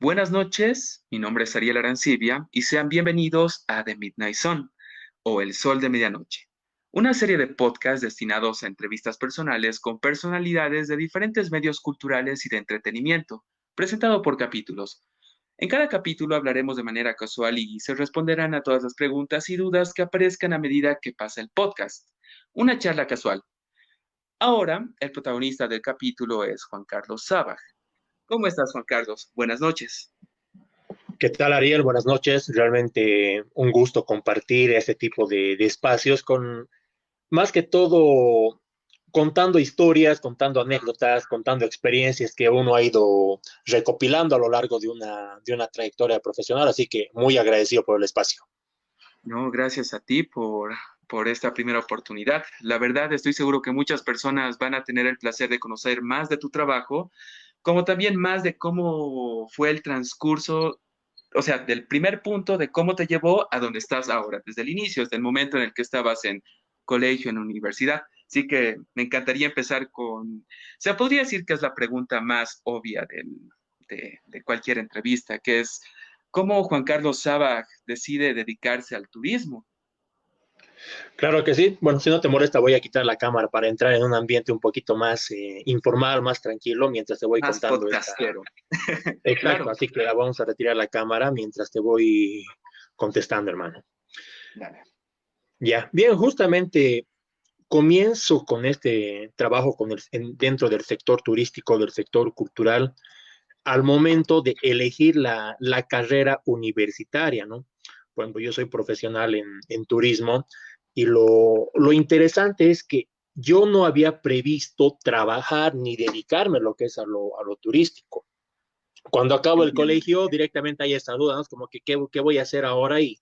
Buenas noches, mi nombre es Ariel Arancibia y sean bienvenidos a The Midnight Sun o El Sol de Medianoche, una serie de podcasts destinados a entrevistas personales con personalidades de diferentes medios culturales y de entretenimiento, presentado por capítulos. En cada capítulo hablaremos de manera casual y se responderán a todas las preguntas y dudas que aparezcan a medida que pasa el podcast. Una charla casual. Ahora, el protagonista del capítulo es Juan Carlos Sabaj. ¿Cómo estás, Juan Carlos? Buenas noches. ¿Qué tal, Ariel? Buenas noches. Realmente un gusto compartir este tipo de espacios con, más que todo, contando historias, contando anécdotas, contando experiencias que uno ha ido recopilando a lo largo de una trayectoria profesional. Así que muy agradecido por el espacio. No, gracias a ti por esta primera oportunidad. La verdad, estoy seguro que muchas personas van a tener el placer de conocer más de tu trabajo, como también más de cómo fue el transcurso, o sea, del primer punto de cómo te llevó a donde estás ahora, desde el inicio, desde el momento en el que estabas en colegio, en universidad. Así que me encantaría empezar se podría decir que es la pregunta más obvia de cualquier entrevista, que es, ¿cómo Juan Carlos Sabaj decide dedicarse al turismo? Claro que sí. Bueno, si no te molesta, voy a quitar la cámara para entrar en un ambiente un poquito más informal, más tranquilo, mientras te voy Más contando esta. podcastero. Exacto, Claro. así que vamos a retirar la cámara mientras te voy contestando, hermano. Dale. Ya, bien, justamente comienzo con este trabajo dentro del sector turístico, del sector cultural, al momento de elegir la carrera universitaria, ¿no? Bueno, yo soy profesional en turismo y lo interesante es que yo no había previsto trabajar ni dedicarme a lo que es a lo turístico. Cuando acabo el Entiendo. colegio, directamente hay esa duda, ¿no? Es como que, ¿qué voy a hacer ahora? Y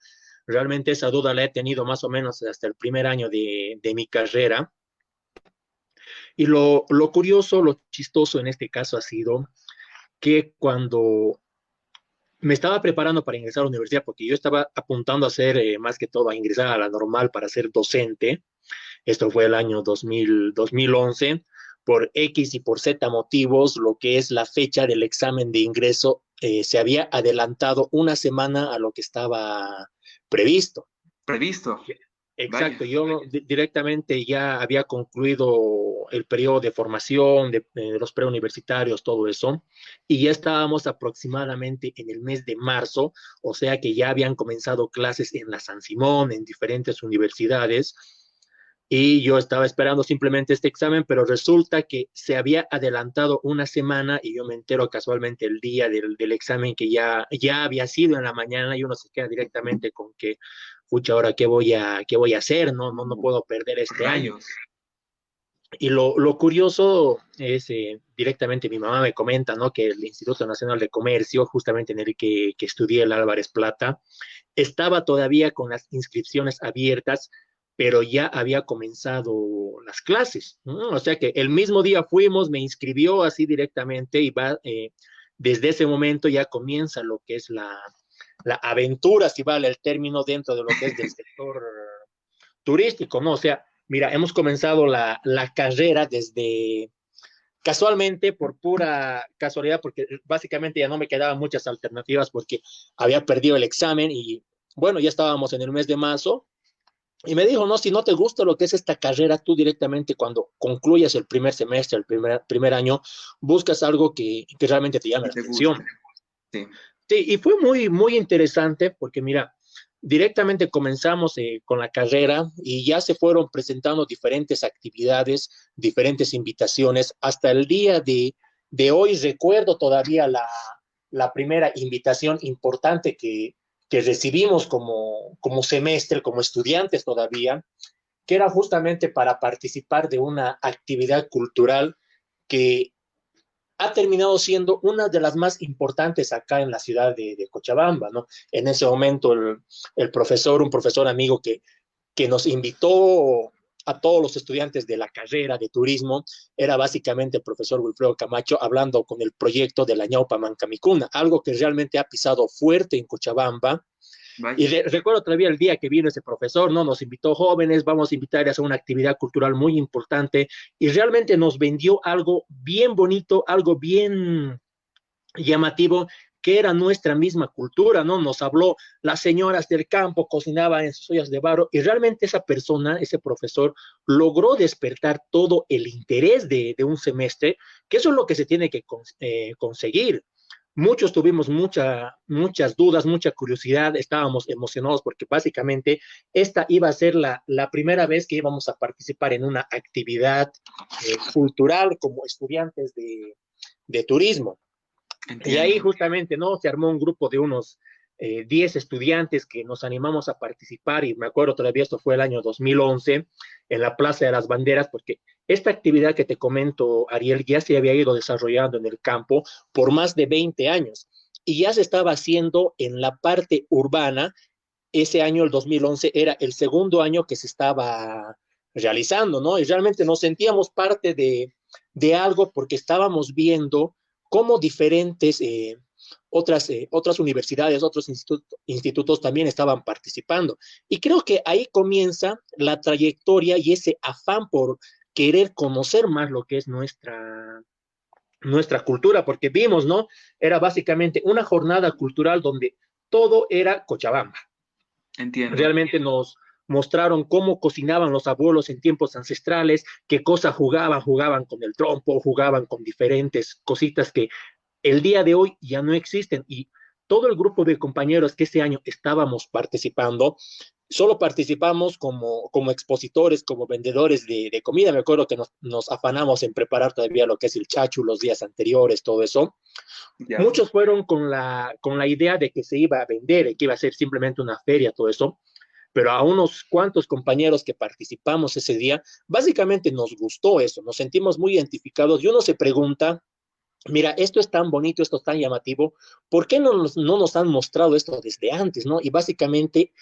realmente esa duda la he tenido más o menos hasta el primer año de mi carrera. Y lo curioso, lo chistoso en este caso ha sido que cuando me estaba preparando para ingresar a la universidad, porque yo estaba apuntando a ser, más que todo, a ingresar a la normal para ser docente, esto fue el año 2011, por X y por Z motivos, lo que es la fecha del examen de ingreso se había adelantado una semana a lo que estaba previsto. Previsto. Vaya. Exacto, yo directamente ya había concluido el periodo de formación de los preuniversitarios, todo eso, y ya estábamos aproximadamente en el mes de marzo, o sea que ya habían comenzado clases en la San Simón, en diferentes universidades, y yo estaba esperando simplemente este examen, pero resulta que se había adelantado una semana y yo me entero casualmente el día del examen que ya había sido en la mañana y uno se queda directamente con que, pucha, ahora qué voy a hacer, no puedo perder este año. Rayos. Y lo curioso es, directamente mi mamá me comenta, ¿no? Que el Instituto Nacional de Comercio, justamente en el que estudié el Álvarez Plata, estaba todavía con las inscripciones abiertas, pero ya había comenzado las clases, ¿no? O sea que el mismo día fuimos, me inscribió así directamente y desde ese momento ya comienza lo que es la aventura, si vale el término, dentro de lo que es del sector turístico, ¿no? O sea, mira, hemos comenzado la carrera desde, casualmente, por pura casualidad, porque básicamente ya no me quedaban muchas alternativas porque había perdido el examen y bueno, ya estábamos en el mes de marzo y me dijo, no, si no te gusta lo que es esta carrera, tú directamente cuando concluyas el primer semestre, el primer año, buscas algo que realmente te llame Y la te atención. guste. Sí. Sí, y fue muy, muy interesante porque mira, directamente comenzamos con la carrera y ya se fueron presentando diferentes actividades, diferentes invitaciones. Hasta el día de hoy recuerdo todavía la primera invitación importante que recibimos como semestre, como estudiantes todavía, que era justamente para participar de una actividad cultural que ha terminado siendo una de las más importantes acá en la ciudad de Cochabamba, ¿no? En ese momento el profesor, un profesor amigo que nos invitó a todos los estudiantes de la carrera de turismo, era básicamente el profesor Wilfredo Camacho hablando con el proyecto de la ñaupa Mancamicuna, algo que realmente ha pisado fuerte en Cochabamba. Y Vaya. recuerdo todavía el día que vino ese profesor, ¿no? Nos invitó jóvenes, vamos a invitar a hacer una actividad cultural muy importante y realmente nos vendió algo bien bonito, algo bien llamativo, que era nuestra misma cultura, ¿no? Nos habló las señoras del campo, cocinaban en sus ollas de barro, y realmente esa persona, ese profesor, logró despertar todo el interés de un semestre, que eso es lo que se tiene que conseguir. Muchos tuvimos muchas dudas, mucha curiosidad, estábamos emocionados porque básicamente esta iba a ser la primera vez que íbamos a participar en una actividad cultural como estudiantes de turismo. Y ahí Entiendo. justamente, ¿no? Se armó un grupo de unos 10 estudiantes que nos animamos a participar, y me acuerdo todavía, esto fue el año 2011, en la Plaza de las Banderas, porque esta actividad que te comento, Ariel, ya se había ido desarrollando en el campo por más de 20 años y ya se estaba haciendo en la parte urbana. Ese año, el 2011, era el segundo año que se estaba realizando, ¿no? Y realmente nos sentíamos parte de algo porque estábamos viendo cómo diferentes otras universidades, otros institutos también estaban participando. Y creo que ahí comienza la trayectoria y ese afán por querer conocer más lo que es nuestra cultura, porque vimos, ¿no? Era básicamente una jornada cultural donde todo era Cochabamba. Entiendo. Realmente nos mostraron cómo cocinaban los abuelos en tiempos ancestrales, qué cosas jugaban con el trompo, jugaban con diferentes cositas que el día de hoy ya no existen. Y todo el grupo de compañeros que ese año estábamos participando, solo participamos como expositores, como vendedores de comida. Me acuerdo que nos afanamos en preparar todavía lo que es el chachu los días anteriores, todo eso. Ya. Muchos fueron con la idea de que se iba a vender, que iba a ser simplemente una feria, todo eso, pero a unos cuantos compañeros que participamos ese día, básicamente nos gustó eso, nos sentimos muy identificados y uno se pregunta, mira, esto es tan bonito, esto es tan llamativo, ¿por qué no nos han mostrado esto desde antes, no? Y básicamente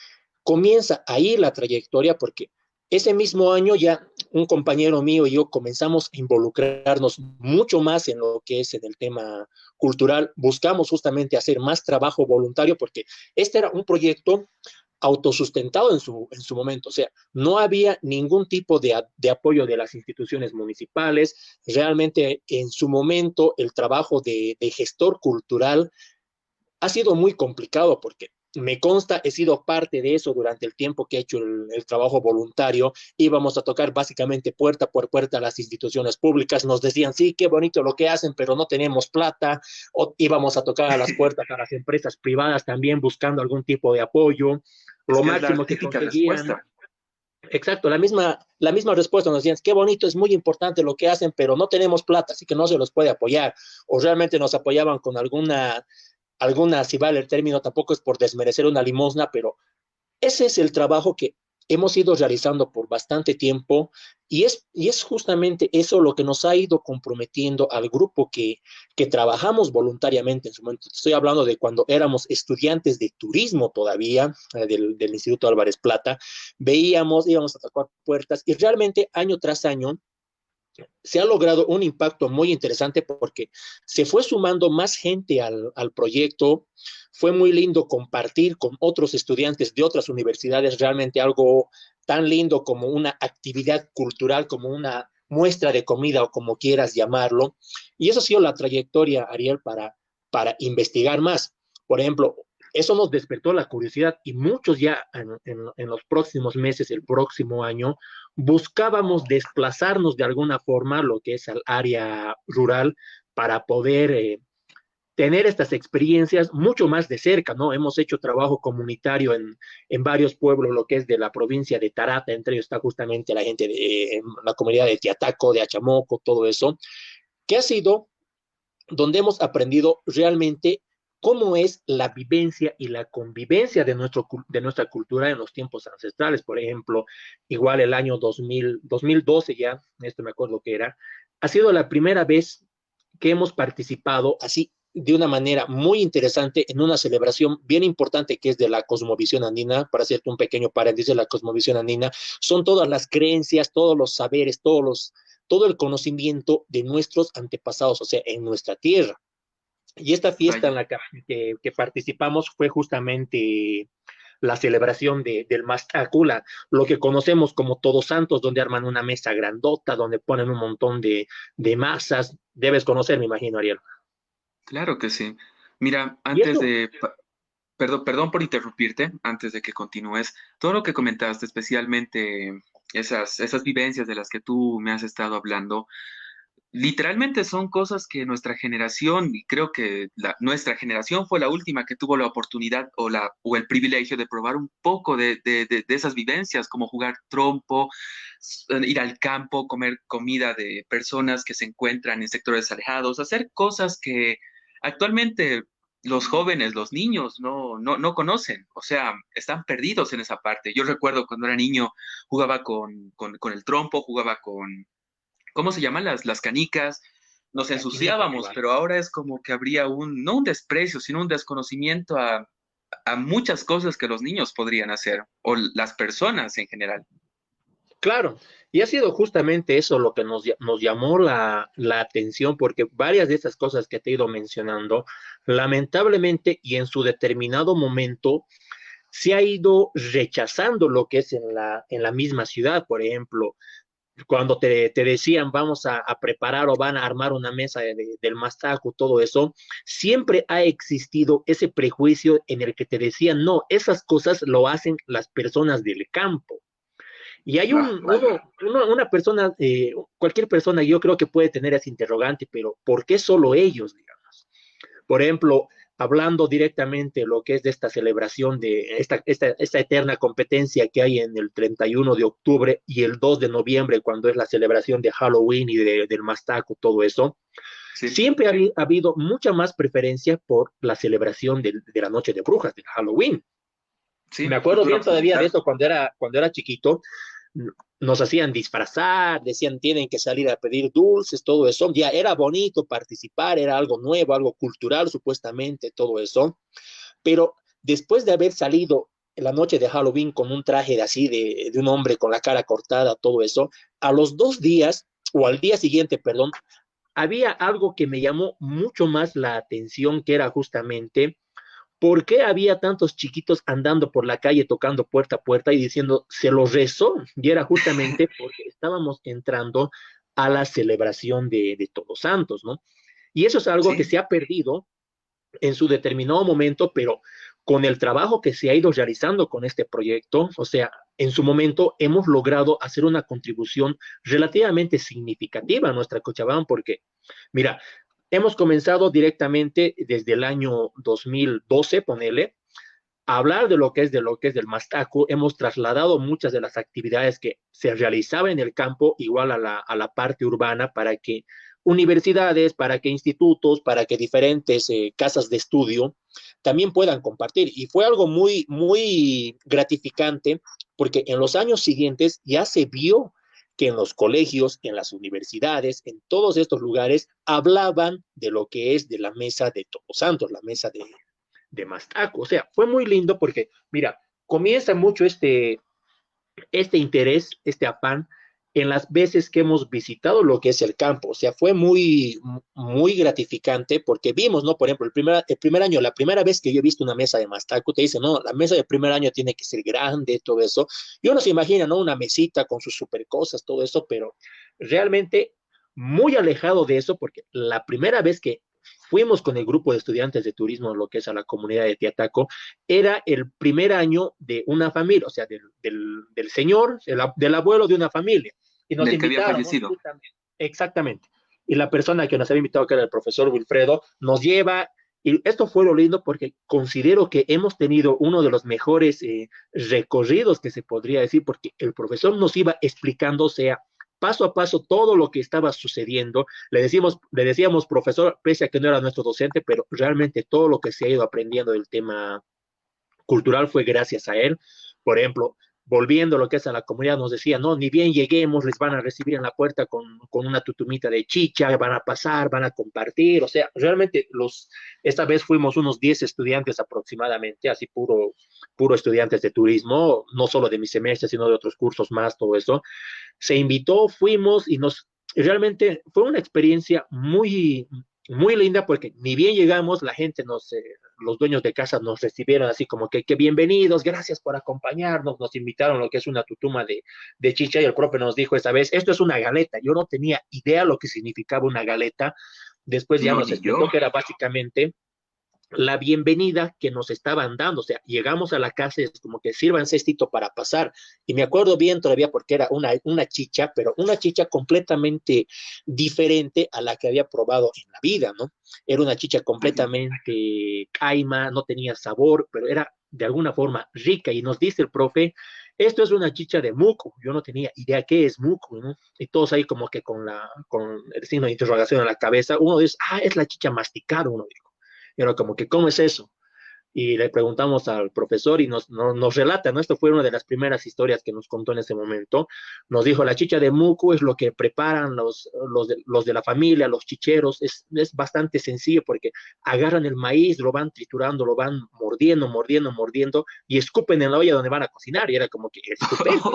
comienza ahí la trayectoria porque ese mismo año ya un compañero mío y yo comenzamos a involucrarnos mucho más en lo que es en el tema cultural. Buscamos justamente hacer más trabajo voluntario porque este era un proyecto autosustentado en su momento, o sea, no había ningún tipo de apoyo de las instituciones municipales. Realmente en su momento el trabajo de gestor cultural ha sido muy complicado porque me consta, he sido parte de eso durante el tiempo que he hecho el trabajo voluntario. Íbamos a tocar básicamente puerta por puerta a las instituciones públicas. Nos decían, sí, qué bonito lo que hacen, pero no tenemos plata. O íbamos a tocar a las puertas a las empresas privadas también buscando algún tipo de apoyo. Es Lo que es la máximo que típica conseguían. respuesta. Exacto, la misma respuesta nos decían, qué bonito, es muy importante lo que hacen, pero no tenemos plata, así que no se los puede apoyar. O realmente nos apoyaban con alguna, si vale el término, tampoco es por desmerecer una limosna, pero ese es el trabajo que hemos ido realizando por bastante tiempo y es justamente eso lo que nos ha ido comprometiendo al grupo que trabajamos voluntariamente en su momento. Estoy hablando de cuando éramos estudiantes de turismo todavía, del Instituto Álvarez Plata, veíamos, íbamos a tocar puertas y realmente año tras año se ha logrado un impacto muy interesante porque se fue sumando más gente al proyecto. Fue muy lindo compartir con otros estudiantes de otras universidades realmente algo tan lindo como una actividad cultural, como una muestra de comida o como quieras llamarlo. Y eso ha sido la trayectoria, Ariel, para investigar más. Por ejemplo, eso nos despertó la curiosidad y muchos ya en los próximos meses, el próximo año, buscábamos desplazarnos de alguna forma lo que es al área rural para poder tener estas experiencias mucho más de cerca, ¿no? Hemos hecho trabajo comunitario en varios pueblos, lo que es de la provincia de Tarata, entre ellos está justamente la gente de la comunidad de Tiataco, de Achamoco, todo eso, que ha sido donde hemos aprendido realmente cómo es la vivencia y la convivencia de nuestra cultura en los tiempos ancestrales. Por ejemplo, igual el año 2012 ya, esto me acuerdo que era, ha sido la primera vez que hemos participado así de una manera muy interesante en una celebración bien importante que es de la cosmovisión andina. Para hacerte un pequeño paréntesis, la cosmovisión andina son todas las creencias, todos los saberes, todo el conocimiento de nuestros antepasados, o sea, en nuestra tierra. Y esta fiesta en Vaya. la que participamos fue justamente la celebración del Mastacula, lo que conocemos como Todos Santos, donde arman una mesa grandota, donde ponen un montón de masas. Debes conocer, me imagino, Ariel. Claro que sí. Mira, Y antes eso, de, perdón por interrumpirte, antes de que continúes, todo lo que comentaste, especialmente esas vivencias de las que tú me has estado hablando, literalmente son cosas que nuestra generación, y creo que nuestra generación fue la última que tuvo la oportunidad o el privilegio de probar un poco de esas vivencias, como jugar trompo, ir al campo, comer comida de personas que se encuentran en sectores alejados, hacer cosas que actualmente los jóvenes, los niños no conocen, o sea, están perdidos en esa parte. Yo recuerdo cuando era niño, jugaba con el trompo, jugaba con ¿cómo se llaman? Las canicas, nos las quinecas ensuciábamos, igual. pero ahora es como que habría no un desprecio, sino un desconocimiento a muchas cosas que los niños podrían hacer, o las personas en general. Claro, y ha sido justamente eso lo que nos llamó la atención, porque varias de esas cosas que te he ido mencionando, lamentablemente y en su determinado momento, se ha ido rechazando lo que es en la misma ciudad. Por ejemplo, cuando te decían vamos a preparar o van a armar una mesa del mastaco, todo eso, siempre ha existido ese prejuicio en el que te decían, no, esas cosas lo hacen las personas del campo. Y hay Ah, vaya. una persona, cualquier persona yo creo que puede tener ese interrogante, pero ¿por qué solo ellos, digamos? Por ejemplo, hablando directamente de lo que es de esta celebración de esta eterna competencia que hay en el 31 de octubre y el 2 de noviembre, cuando es la celebración de Halloween y del Mastaco, todo eso, Sí, siempre ha habido mucha más preferencia por la celebración de la Noche de Brujas, del Halloween. Me sí, acuerdo cultura bien todavía de occidental. eso cuando era chiquito, nos hacían disfrazar, decían tienen que salir a pedir dulces, todo eso. Ya era bonito participar, era algo nuevo, algo cultural supuestamente, todo eso. Pero después de haber salido en la noche de Halloween con un traje así de un hombre con la cara cortada, todo eso, a los 2 días, o al día siguiente, perdón, había algo que me llamó mucho más la atención, que era justamente ¿por qué había tantos chiquitos andando por la calle tocando puerta a puerta y diciendo, se lo rezó? Y era justamente porque estábamos entrando a la celebración de Todos Santos, ¿no? Y eso es algo que Sí, se ha perdido en su determinado momento, pero con el trabajo que se ha ido realizando con este proyecto, o sea, en su momento hemos logrado hacer una contribución relativamente significativa a nuestra Cochabamba, porque, mira, hemos comenzado directamente desde el año 2012, ponele, a hablar de lo que es del Mastaco. Hemos trasladado muchas de las actividades que se realizaban en el campo igual a la parte urbana, para que universidades, para que institutos, para que diferentes casas de estudio también puedan compartir. Y fue algo muy, muy gratificante, porque en los años siguientes ya se vio que en los colegios, en las universidades, en todos estos lugares, hablaban de lo que es de la mesa de Todos Santos, la mesa de Mastaco. O sea, fue muy lindo porque, mira, comienza mucho este interés, este afán, en las veces que hemos visitado lo que es el campo. O sea, fue muy, muy gratificante porque vimos, ¿no? Por ejemplo, el primer año, la primera vez que yo he visto una mesa de Mastaco, te dice, no, la mesa del primer año tiene que ser grande, todo eso. Y uno se imagina, ¿no? Una mesita con sus super cosas, todo eso, pero realmente muy alejado de eso, porque la primera vez que fuimos con el grupo de estudiantes de turismo, lo que es a la comunidad de Tiataco, era el primer año de una familia, o sea, del señor, del abuelo de una familia. Y nos del que había invitaron, ¿no? fallecido. Justamente, exactamente. Y la persona que nos había invitado, que era el profesor Wilfredo, nos lleva. Y esto fue lo lindo porque considero que hemos tenido uno de los mejores recorridos que se podría decir, porque el profesor nos iba explicando, o sea, paso a paso todo lo que estaba sucediendo. Le decíamos profesor, pese a que no era nuestro docente, pero realmente todo lo que se ha ido aprendiendo del tema cultural fue gracias a él. Por ejemplo, volviendo a lo que es a la comunidad, nos decía, no, ni bien lleguemos, les van a recibir en la puerta con una tutumita de chicha, van a pasar, van a compartir. O sea, realmente esta vez fuimos unos 10 estudiantes aproximadamente, así puro estudiantes de turismo, no solo de mi semestre, sino de otros cursos más, todo eso. Se invitó, fuimos y realmente fue una experiencia muy, muy linda, porque ni bien llegamos, los dueños de casa nos recibieron así como que bienvenidos, gracias por acompañarnos, nos invitaron lo que es una tutuma de chicha, y el profe nos dijo esta vez, esto es una galeta. Yo no tenía idea lo que significaba una galeta. Después ya No, nos ni yo. explicó que era básicamente la bienvenida que nos estaban dando. O sea, llegamos a la casa y es como que sirvan cestito para pasar. Y me acuerdo bien todavía porque era una chicha, pero una chicha completamente diferente a la que había probado en la vida, ¿no? Era una chicha completamente caima, no tenía sabor, pero era de alguna forma rica. Y nos dice el profe, esto es una chicha de muco. Yo no tenía idea qué es muco, ¿no? Y todos ahí como que con el signo de interrogación en la cabeza, uno dice, ah, es la chicha masticada, uno dijo. Y era como que, ¿cómo es eso? Y le preguntamos al profesor y nos relata, ¿no? Esto fue una de las primeras historias que nos contó en ese momento. Nos dijo, la chicha de muco es lo que preparan los de la familia, los chicheros. Es bastante sencillo porque agarran el maíz, lo van triturando, lo van mordiendo, mordiendo, mordiendo y escupen en la olla donde van a cocinar. Y era como que estupendo.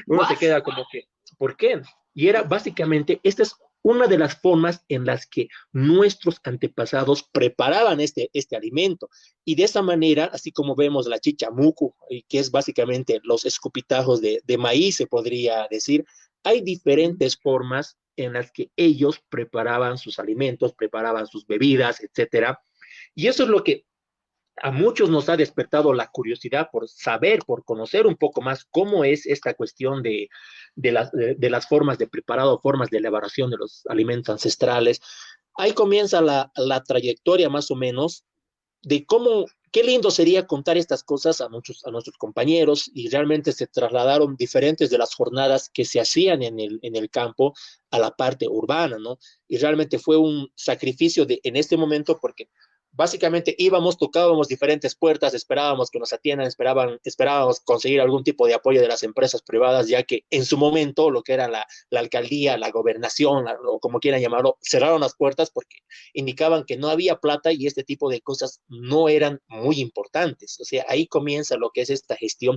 Uno se What? queda como que, ¿por qué? Y era básicamente, esta es una de las formas en las que nuestros antepasados preparaban este alimento. Y de esa manera, así como vemos la chichamucu, que es básicamente los escupitajos de maíz, se podría decir, hay diferentes formas en las que ellos preparaban sus alimentos, preparaban sus bebidas, etcétera. Y eso es lo que a muchos nos ha despertado la curiosidad por saber, por conocer un poco más cómo es esta cuestión de las formas de preparado, formas de elaboración de los alimentos ancestrales. Ahí comienza la trayectoria más o menos de cómo, qué lindo sería contar estas cosas a nuestros compañeros y realmente se trasladaron diferentes de las jornadas que se hacían en el campo a la parte urbana, ¿no? Y realmente fue un sacrificio en este momento porque básicamente íbamos, tocábamos diferentes puertas, esperábamos que nos atiendan, esperábamos conseguir algún tipo de apoyo de las empresas privadas, ya que en su momento lo que era la alcaldía, la gobernación, o como quieran llamarlo, cerraron las puertas porque indicaban que no había plata y este tipo de cosas no eran muy importantes. O sea, ahí comienza lo que es esta gestión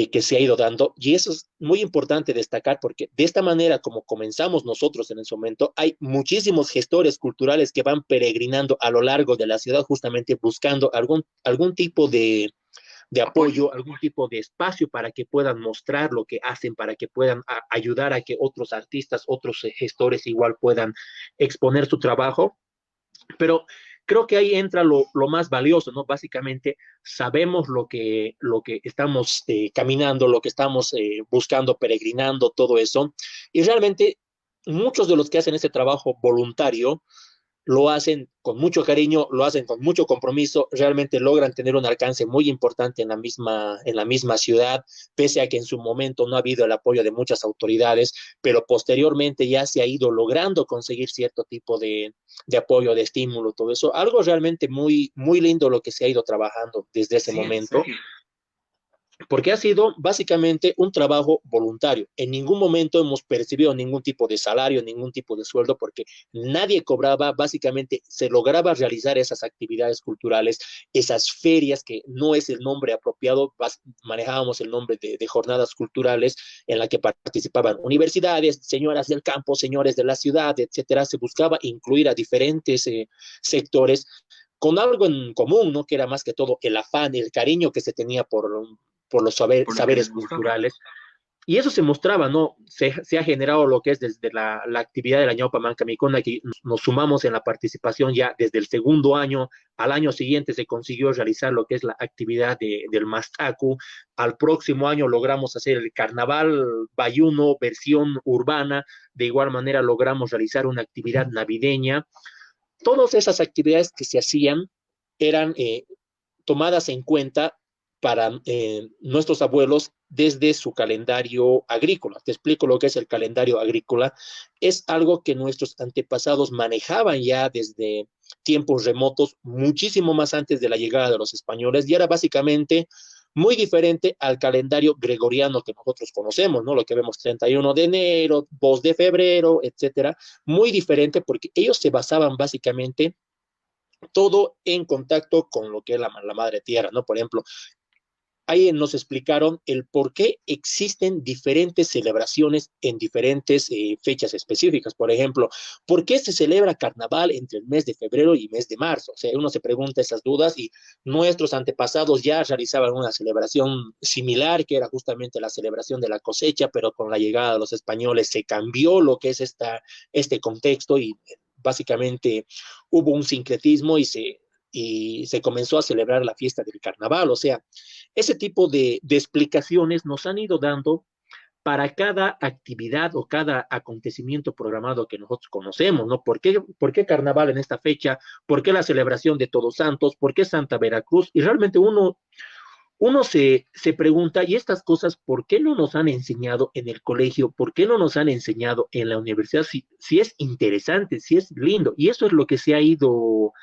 que se ha ido dando. Y eso es muy importante destacar porque de esta manera, como comenzamos nosotros en ese momento, hay muchísimos gestores culturales que van peregrinando a lo largo de la ciudad justamente buscando algún tipo de Apoyo. apoyo, algún tipo de espacio para que puedan mostrar lo que hacen, para que puedan ayudar a que otros artistas, otros gestores igual puedan exponer su trabajo. Pero creo que ahí entra lo más valioso, ¿no? Básicamente sabemos lo que estamos caminando, lo que estamos buscando, peregrinando, todo eso. Y realmente muchos de los que hacen ese trabajo voluntario lo hacen con mucho cariño, lo hacen con mucho compromiso, realmente logran tener un alcance muy importante en la misma ciudad, pese a que en su momento no ha habido el apoyo de muchas autoridades, pero posteriormente ya se ha ido logrando conseguir cierto tipo de apoyo, de estímulo, todo eso. Algo realmente muy, muy lindo lo que se ha ido trabajando desde ese Sí, en momento serio. porque ha sido básicamente un trabajo voluntario. En ningún momento hemos percibido ningún tipo de salario, ningún tipo de sueldo, porque nadie cobraba, básicamente se lograba realizar esas actividades culturales, esas ferias, que no es el nombre apropiado, manejábamos el nombre de jornadas culturales en la que participaban universidades, señoras del campo, señores de la ciudad, etcétera. Se buscaba incluir a diferentes sectores con algo en común, ¿no? Que era más que todo el afán, el cariño que se tenía por los Por lo que saberes les gustaba. culturales. Y eso se mostraba, ¿no? Se ha generado lo que es desde la actividad de la ñaupa Mancamicona, que nos sumamos en la participación ya desde el segundo año. Al año siguiente se consiguió realizar lo que es la actividad del Mastacu. Al próximo año logramos hacer el Carnaval Bayuno, versión urbana. De igual manera logramos realizar una actividad navideña. Todas esas actividades que se hacían eran tomadas en cuenta para nuestros abuelos desde su calendario agrícola. Te explico lo que es el calendario agrícola. Es algo que nuestros antepasados manejaban ya desde tiempos remotos, muchísimo más antes de la llegada de los españoles, y era básicamente muy diferente al calendario gregoriano que nosotros conocemos, ¿no? Lo que vemos 31 de enero, 2 de febrero, etcétera. Muy diferente porque ellos se basaban básicamente todo en contacto con lo que es la madre tierra, ¿no? Por ejemplo, ahí nos explicaron el por qué existen diferentes celebraciones en diferentes fechas específicas. Por ejemplo, ¿por qué se celebra carnaval entre el mes de febrero y el mes de marzo? O sea, uno se pregunta esas dudas y nuestros antepasados ya realizaban una celebración similar, que era justamente la celebración de la cosecha, pero con la llegada de los españoles se cambió lo que es este contexto y básicamente hubo un sincretismo y y se comenzó a celebrar la fiesta del carnaval. O sea, ese tipo de explicaciones nos han ido dando para cada actividad o cada acontecimiento programado que nosotros conocemos, ¿no? Por qué carnaval en esta fecha? ¿Por qué la celebración de Todos Santos? ¿Por qué Santa Veracruz? Y realmente uno se pregunta, ¿y estas cosas por qué no nos han enseñado en el colegio? ¿Por qué no nos han enseñado en la universidad? Si es interesante, si es lindo. Y eso es lo que se ha ido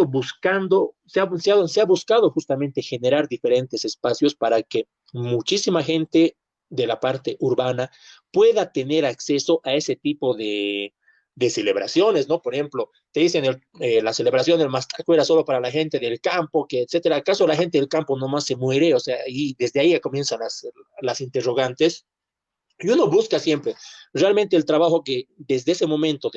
buscando, se ha buscado justamente generar diferentes espacios para que muchísima gente de la parte urbana pueda tener acceso a ese tipo de celebraciones, ¿no? Por ejemplo, te dicen la celebración del Mastaco era solo para la gente del campo, que etcétera. ¿Acaso la gente del campo nomás se muere? O sea, y desde ahí ya comienzan las interrogantes. Y uno busca siempre, realmente el trabajo que desde ese momento,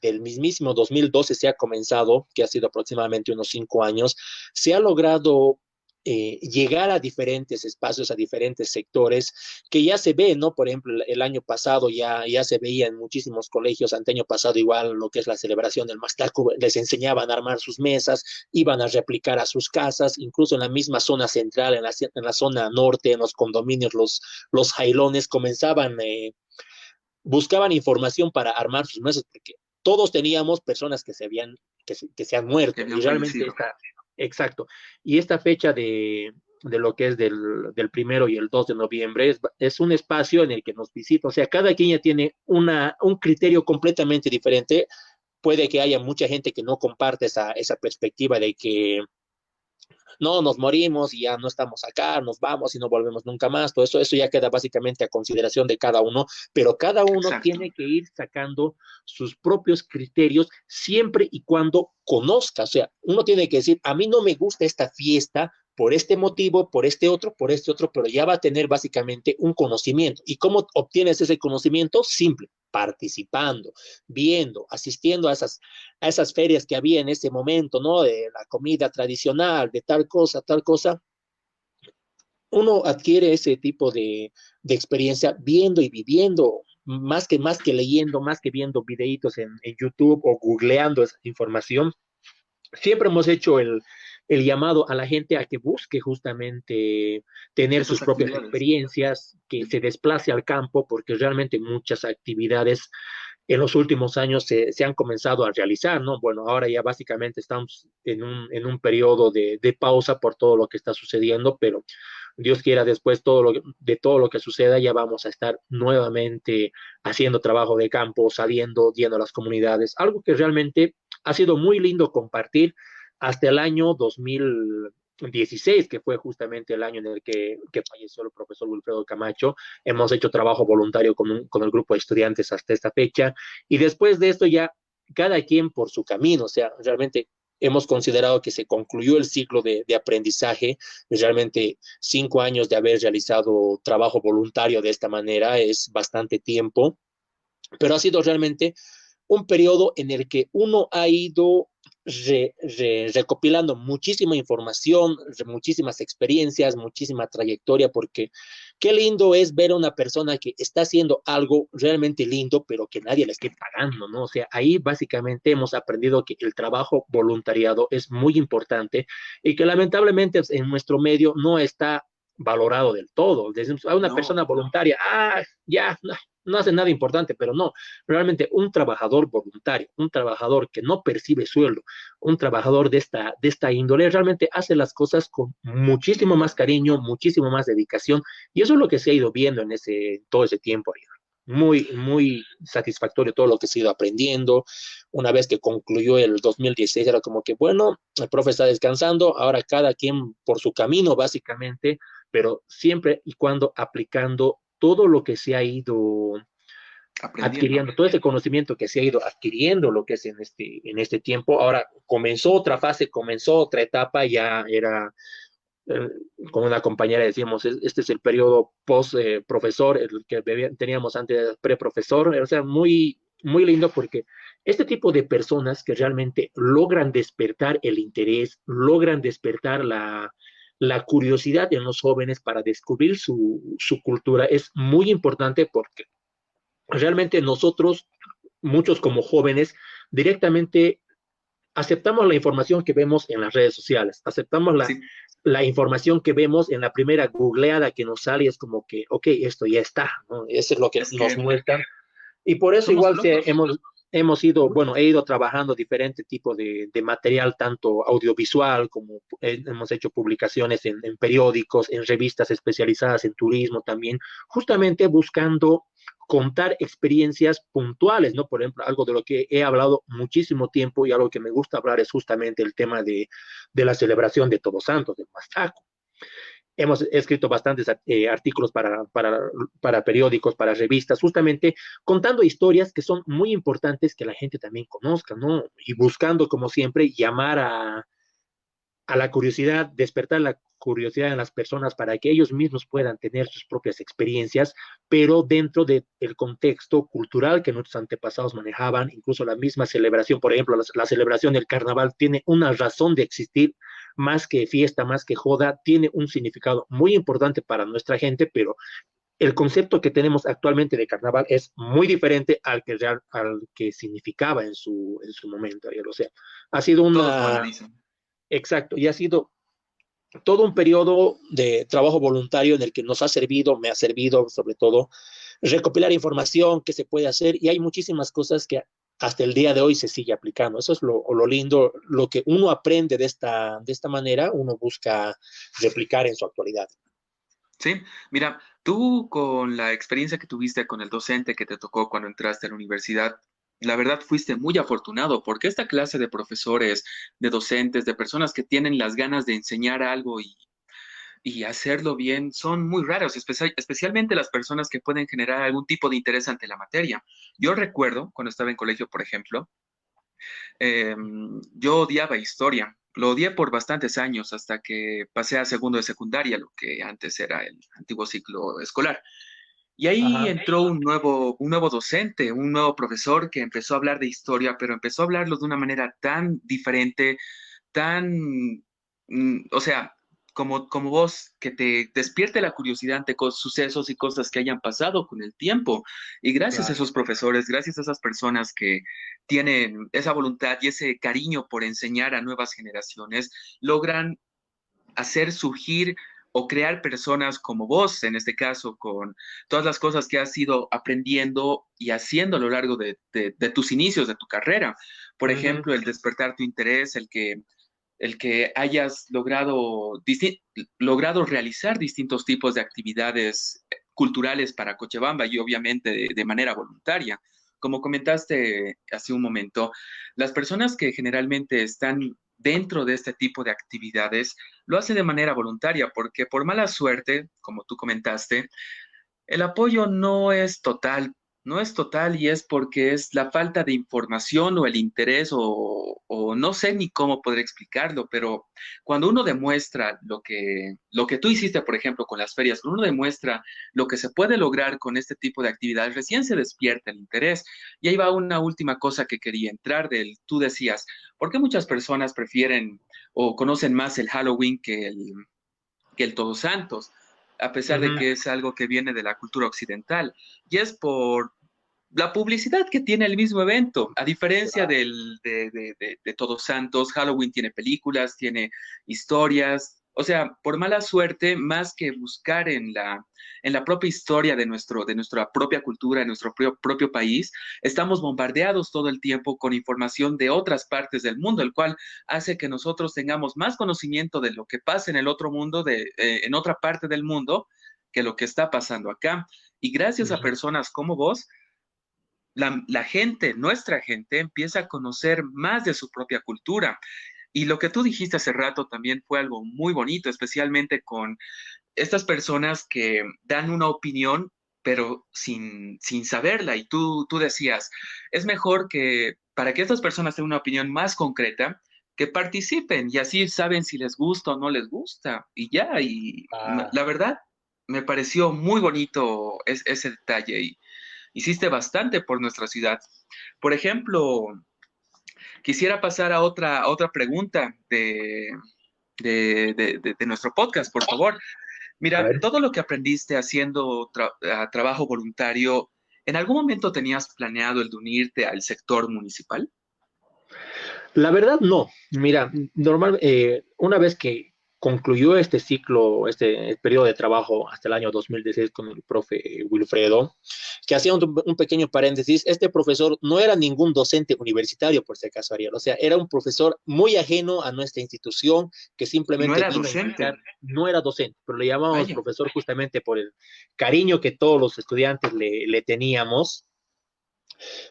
del mismísimo 2012 se ha comenzado, que ha sido aproximadamente unos 5 años, se ha logrado llegar a diferentes espacios, a diferentes sectores, que ya se ve, ¿no? Por ejemplo, el año pasado ya se veía en muchísimos colegios, anteaño pasado igual lo que es la celebración del Mastaco, les enseñaban a armar sus mesas, iban a replicar a sus casas, incluso en la misma zona central, en la zona norte, en los condominios, los jailones comenzaban, buscaban información para armar sus mesas, porque todos teníamos personas que se han que muerto, y habían realmente fallecido. exacto, y esta fecha de lo que es del 1 y el 2 de noviembre es un espacio en el que nos visita, o sea, cada quien ya tiene un criterio completamente diferente. Puede que haya mucha gente que no comparte esa perspectiva de que no, nos morimos y ya no estamos acá, nos vamos y no volvemos nunca más. Todo eso ya queda básicamente a consideración de cada uno, pero cada uno Exacto. tiene que ir sacando sus propios criterios siempre y cuando conozca. O sea, uno tiene que decir, a mí no me gusta esta fiesta por este motivo, por este otro, pero ya va a tener básicamente un conocimiento. ¿Y cómo obtienes ese conocimiento? Simple, participando, viendo, asistiendo a esas ferias que había en ese momento, ¿no? De la comida tradicional, de tal cosa, uno adquiere ese tipo de experiencia viendo y viviendo, más que leyendo, más que viendo videitos en YouTube o googleando esa información. Siempre hemos hecho el llamado a la gente a que busque justamente tener sus Esas propias actividades. experiencias, que se desplace al campo, porque realmente muchas actividades en los últimos años se han comenzado a realizar, ¿no? Bueno, ahora ya básicamente estamos en un periodo de pausa por todo lo que está sucediendo, pero Dios quiera después de todo lo que suceda, ya vamos a estar nuevamente haciendo trabajo de campo, saliendo, yendo a las comunidades, algo que realmente ha sido muy lindo compartir hasta el año 2016, que fue justamente el año en el que falleció el profesor Wilfredo Camacho. Hemos hecho trabajo voluntario con el grupo de estudiantes hasta esta fecha, y después de esto ya cada quien por su camino. O sea, realmente hemos considerado que se concluyó el ciclo de aprendizaje. Realmente 5 años de haber realizado trabajo voluntario de esta manera es bastante tiempo, pero ha sido realmente un periodo en el que uno ha ido recopilando muchísima información, muchísimas experiencias, muchísima trayectoria, porque qué lindo es ver a una persona que está haciendo algo realmente lindo, pero que nadie le esté pagando, ¿no? O sea, ahí básicamente hemos aprendido que el trabajo voluntariado es muy importante y que lamentablemente en nuestro medio no está valorado del todo. Decimos, a una No, persona voluntaria, ya, no hace nada importante, pero no, realmente un trabajador voluntario, un trabajador que no percibe sueldo, un trabajador de esta índole, realmente hace las cosas con muchísimo más cariño, muchísimo más dedicación, y eso es lo que se ha ido viendo todo ese tiempo. Muy, muy satisfactorio todo lo que se ha ido aprendiendo. Una vez que concluyó el 2016, era como que, bueno, el profe está descansando, ahora cada quien por su camino, básicamente, pero siempre y cuando aplicando todo lo que se ha ido aprendiendo. adquiriendo, todo ese conocimiento que se ha ido adquiriendo, lo que es en este tiempo. Ahora comenzó otra fase, comenzó otra etapa, ya era, eh, con una compañera decíamos, este es el periodo post-profesor, el que teníamos antes pre-profesor. O sea, muy, muy lindo, porque este tipo de personas que realmente logran despertar el interés, logran despertar la curiosidad en los jóvenes para descubrir su cultura, es muy importante, porque realmente nosotros, muchos como jóvenes, directamente aceptamos la información que vemos en las redes sociales, aceptamos Sí, la información que vemos en la primera googleada que nos sale, es como que, ok, esto ya está, ¿no? Eso es lo que es nos que muestran. Y por eso somos igual flojos. hemos ido, bueno, he ido trabajando diferentes tipos de material, tanto audiovisual como hemos hecho publicaciones en periódicos, en revistas especializadas en turismo también, justamente buscando contar experiencias puntuales, ¿no? Por ejemplo, algo de lo que he hablado muchísimo tiempo y algo que me gusta hablar es justamente el tema de la celebración de Todos Santos, del Mastaco. Hemos escrito bastantes artículos para periódicos, para revistas, justamente contando historias que son muy importantes que la gente también conozca, ¿no? Y buscando, como siempre, llamar a la curiosidad, despertar la curiosidad en las personas para que ellos mismos puedan tener sus propias experiencias, pero dentro del contexto cultural que nuestros antepasados manejaban, incluso la misma celebración, por ejemplo, la celebración del carnaval tiene una razón de existir, más que fiesta, más que joda, tiene un significado muy importante para nuestra gente, pero el concepto que tenemos actualmente de carnaval es muy diferente al que significaba en su momento. O sea, ha sido Todos una, banalizan. exacto, y ha sido todo un periodo de trabajo voluntario en el que nos ha servido, me ha servido sobre todo, recopilar información que se puede hacer y hay muchísimas cosas que hasta el día de hoy se sigue aplicando. Eso es lo lindo, lo que uno aprende de esta manera, uno busca replicar en su actualidad. Sí, mira, tú con la experiencia que tuviste con el docente que te tocó cuando entraste a la universidad, la verdad fuiste muy afortunado porque esta clase de profesores, de docentes, de personas que tienen las ganas de enseñar algo y hacerlo bien son muy raros, especialmente las personas que pueden generar algún tipo de interés ante la materia. Yo recuerdo cuando estaba en colegio, por ejemplo, eh, yo odiaba historia. Lo odié por bastantes años hasta que pasé a segundo de secundaria, lo que antes era el antiguo ciclo escolar. Y ahí Ajá. entró un nuevo docente, un nuevo profesor que empezó a hablar de historia, pero empezó a hablarlo de una manera tan diferente, tan, o sea, como vos, que te despierte la curiosidad ante sucesos y cosas que hayan pasado con el tiempo. Y gracias a Claro. esos profesores, gracias a esas personas que tienen esa voluntad y ese cariño por enseñar a nuevas generaciones, logran hacer surgir o crear personas como vos, en este caso, con todas las cosas que has ido aprendiendo y haciendo a lo largo de tus inicios, de tu carrera. Por Ujú. ejemplo, el despertar tu interés, el que hayas logrado realizar distintos tipos de actividades culturales para Cochabamba y obviamente de manera voluntaria. Como comentaste hace un momento, las personas que generalmente están dentro de este tipo de actividades lo hacen de manera voluntaria porque por mala suerte, como tú comentaste, el apoyo no es total, no es total y es porque es la falta de información o el interés o no sé ni cómo poder explicarlo, pero cuando uno demuestra lo que tú hiciste, por ejemplo, con las ferias, cuando uno demuestra lo que se puede lograr con este tipo de actividades, recién se despierta el interés. Y ahí va una última cosa que quería entrar del, tú decías, ¿por qué muchas personas prefieren o conocen más el Halloween que el Todos Santos, a pesar de Ujú. que es algo que viene de la cultura occidental? Y es por la publicidad que tiene el mismo evento. A diferencia de Todos Santos, Halloween tiene películas, tiene historias. O sea, por mala suerte, más que buscar en la propia historia de nuestra propia cultura, de nuestro propio país, estamos bombardeados todo el tiempo con información de otras partes del mundo, el cual hace que nosotros tengamos más conocimiento de lo que pasa en el otro mundo, en otra parte del mundo, que lo que está pasando acá. Y gracias a Ujú. personas como vos, la gente, nuestra gente, empieza a conocer más de su propia cultura. Y lo que tú dijiste hace rato también fue algo muy bonito, especialmente con estas personas que dan una opinión, pero sin saberla. Y tú decías, es mejor que para que estas personas tengan una opinión más concreta, que participen y así saben si les gusta o no les gusta. Y ya, y Ah, la verdad, me pareció muy bonito ese detalle y hiciste bastante por nuestra ciudad. Por ejemplo, quisiera pasar a otra pregunta de nuestro podcast, por favor. a Mira, ver. todo lo que aprendiste haciendo trabajo voluntario, ¿en algún momento tenías planeado el de unirte al sector municipal? La verdad, no. Mira, una vez que concluyó este ciclo, este periodo de trabajo hasta el año 2016 con el profe Wilfredo, que hacía un pequeño paréntesis, este profesor no era ningún docente universitario, por si acaso, Ariel. O sea, era un profesor muy ajeno a nuestra institución que Y no simplemente era vino a indicar, docente. no era docente, pero le llamábamos Vaya. profesor justamente por el cariño que todos los estudiantes le teníamos.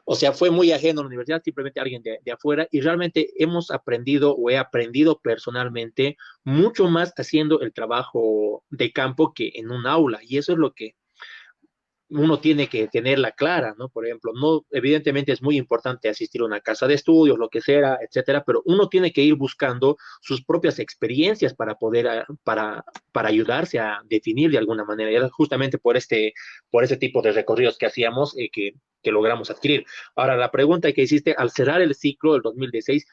O sea, fue muy ajeno a la universidad, simplemente alguien de afuera, y realmente hemos aprendido o he aprendido personalmente mucho más haciendo el trabajo de campo que en un aula, y eso es lo que uno tiene que tenerla clara, ¿no? Por ejemplo, no, evidentemente es muy importante asistir a una casa de estudios, lo que sea, etcétera, pero uno tiene que ir buscando sus propias experiencias para poder, para ayudarse a definir de alguna manera. Y era justamente por este tipo de recorridos que hacíamos que logramos adquirir. Ahora, la pregunta que hiciste, al cerrar el ciclo del 2016,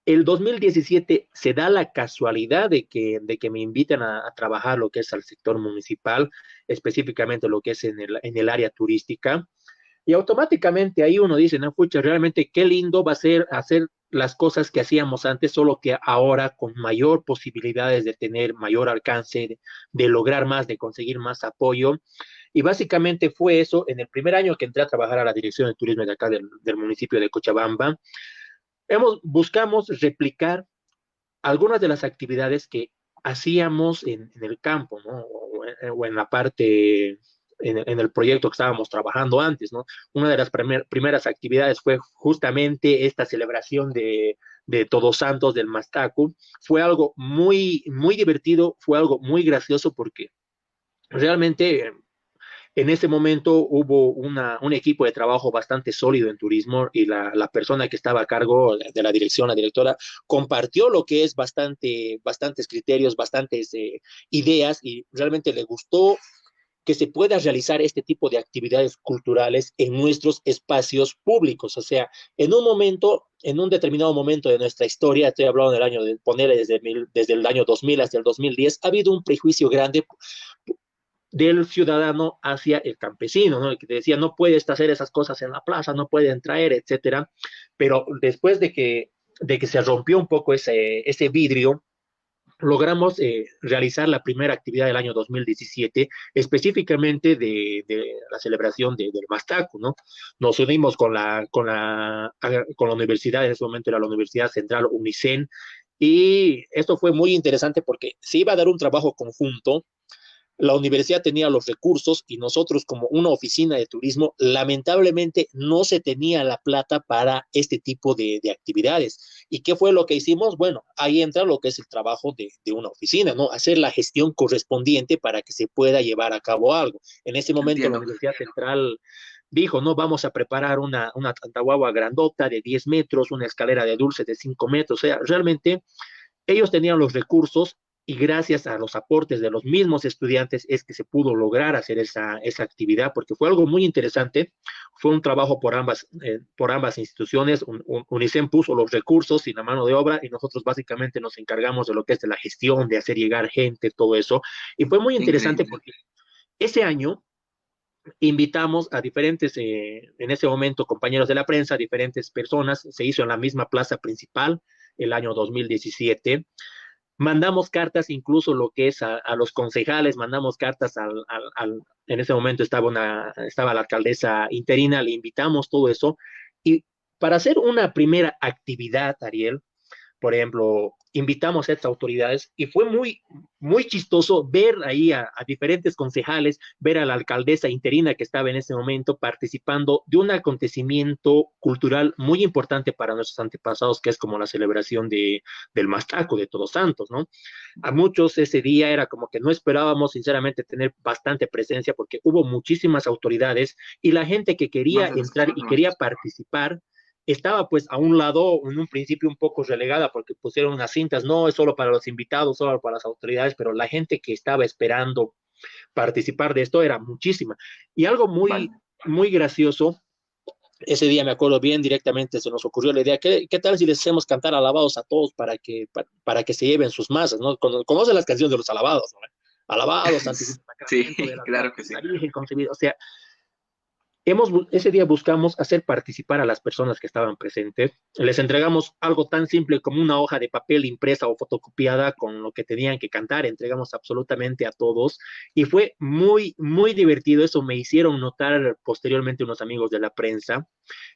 el 2017 se da la casualidad de que me invitan a trabajar lo que es al sector municipal, específicamente lo que es en el área turística. Y automáticamente ahí uno dice, no, pucha, realmente qué lindo va a ser hacer las cosas que hacíamos antes, solo que ahora con mayor posibilidades de tener mayor alcance, de lograr más, de conseguir más apoyo. Y básicamente fue eso en el primer año que entré a trabajar a la Dirección de Turismo de acá del municipio de Cochabamba. Buscamos replicar algunas de las actividades que hacíamos en el campo, ¿no? O en la parte, en el proyecto que estábamos trabajando antes, ¿no? Una de las primeras actividades fue justamente esta celebración de Todos Santos del Mastacu. Fue algo muy, muy divertido, fue algo muy gracioso porque realmente en ese momento hubo un equipo de trabajo bastante sólido en turismo y la persona que estaba a cargo de la dirección, la directora, compartió lo que es bastantes criterios, bastantes ideas y realmente le gustó que se pueda realizar este tipo de actividades culturales en nuestros espacios públicos. O sea, en un momento, en un determinado momento de nuestra historia, estoy hablando del año, de poner desde el año 2000 hasta el 2010, ha habido un prejuicio grande del ciudadano hacia el campesino, ¿no? El que te decía, no puedes hacer esas cosas en la plaza, no pueden traer, etcétera. Pero después de que se rompió un poco ese vidrio, logramos realizar la primera actividad del año 2017, específicamente de la celebración del Mastaco, ¿no? Nos unimos con la universidad, en ese momento era la Universidad Central UNICEN, y esto fue muy interesante porque se iba a dar un trabajo conjunto. La universidad tenía los recursos y nosotros como una oficina de turismo, lamentablemente no se tenía la plata para este tipo de actividades. ¿Y qué fue lo que hicimos? Bueno, ahí entra lo que es el trabajo de una oficina, ¿no? Hacer la gestión correspondiente para que se pueda llevar a cabo algo. En ese momento la Entiendo. Universidad Central dijo, no, vamos a preparar una tantahuagua grandota de 10 metros, una escalera de dulce de 5 metros, o sea, realmente ellos tenían los recursos y gracias a los aportes de los mismos estudiantes es que se pudo lograr hacer esa actividad, porque fue algo muy interesante. Fue un trabajo por ambas instituciones. UNICEN puso los recursos y la mano de obra y nosotros básicamente nos encargamos de lo que es de la gestión, de hacer llegar gente, todo eso. Y fue muy interesante Increíble. porque ese año invitamos a diferentes, en ese momento, compañeros de la prensa, diferentes personas. Se hizo en la misma plaza principal el año 2017. Mandamos cartas, incluso lo que es a los concejales, mandamos cartas en ese momento estaba la alcaldesa interina, le invitamos todo eso. Y para hacer una primera actividad, Ariel, por ejemplo, invitamos a estas autoridades y fue muy, muy chistoso ver ahí a diferentes concejales, ver a la alcaldesa interina que estaba en ese momento participando de un acontecimiento cultural muy importante para nuestros antepasados, que es como la celebración del Mastaco de Todos Santos, ¿no? A muchos ese día era como que no esperábamos sinceramente tener bastante presencia porque hubo muchísimas autoridades y la gente que No quería se lo entrar y esperaban. quería participar estaba pues a un lado en un principio un poco relegada porque pusieron unas cintas, no es solo para los invitados, solo para las autoridades, pero la gente que estaba esperando participar de esto era muchísima. Y algo Vale. muy, muy gracioso, ese día me acuerdo bien directamente, se nos ocurrió la idea, ¿qué tal si les hacemos cantar alabados a todos para que se lleven sus masas, ¿no? Conocen las canciones de los alabados, ¿no? Alabados, santísimo Sí, sacramento de las claro que gracias, sí. la Virgen concebida, o sea, Ese día buscamos hacer participar a las personas que estaban presentes. Les entregamos algo tan simple como una hoja de papel impresa o fotocopiada con lo que tenían que cantar. Entregamos absolutamente a todos y fue muy, muy divertido. Eso me hicieron notar posteriormente unos amigos de la prensa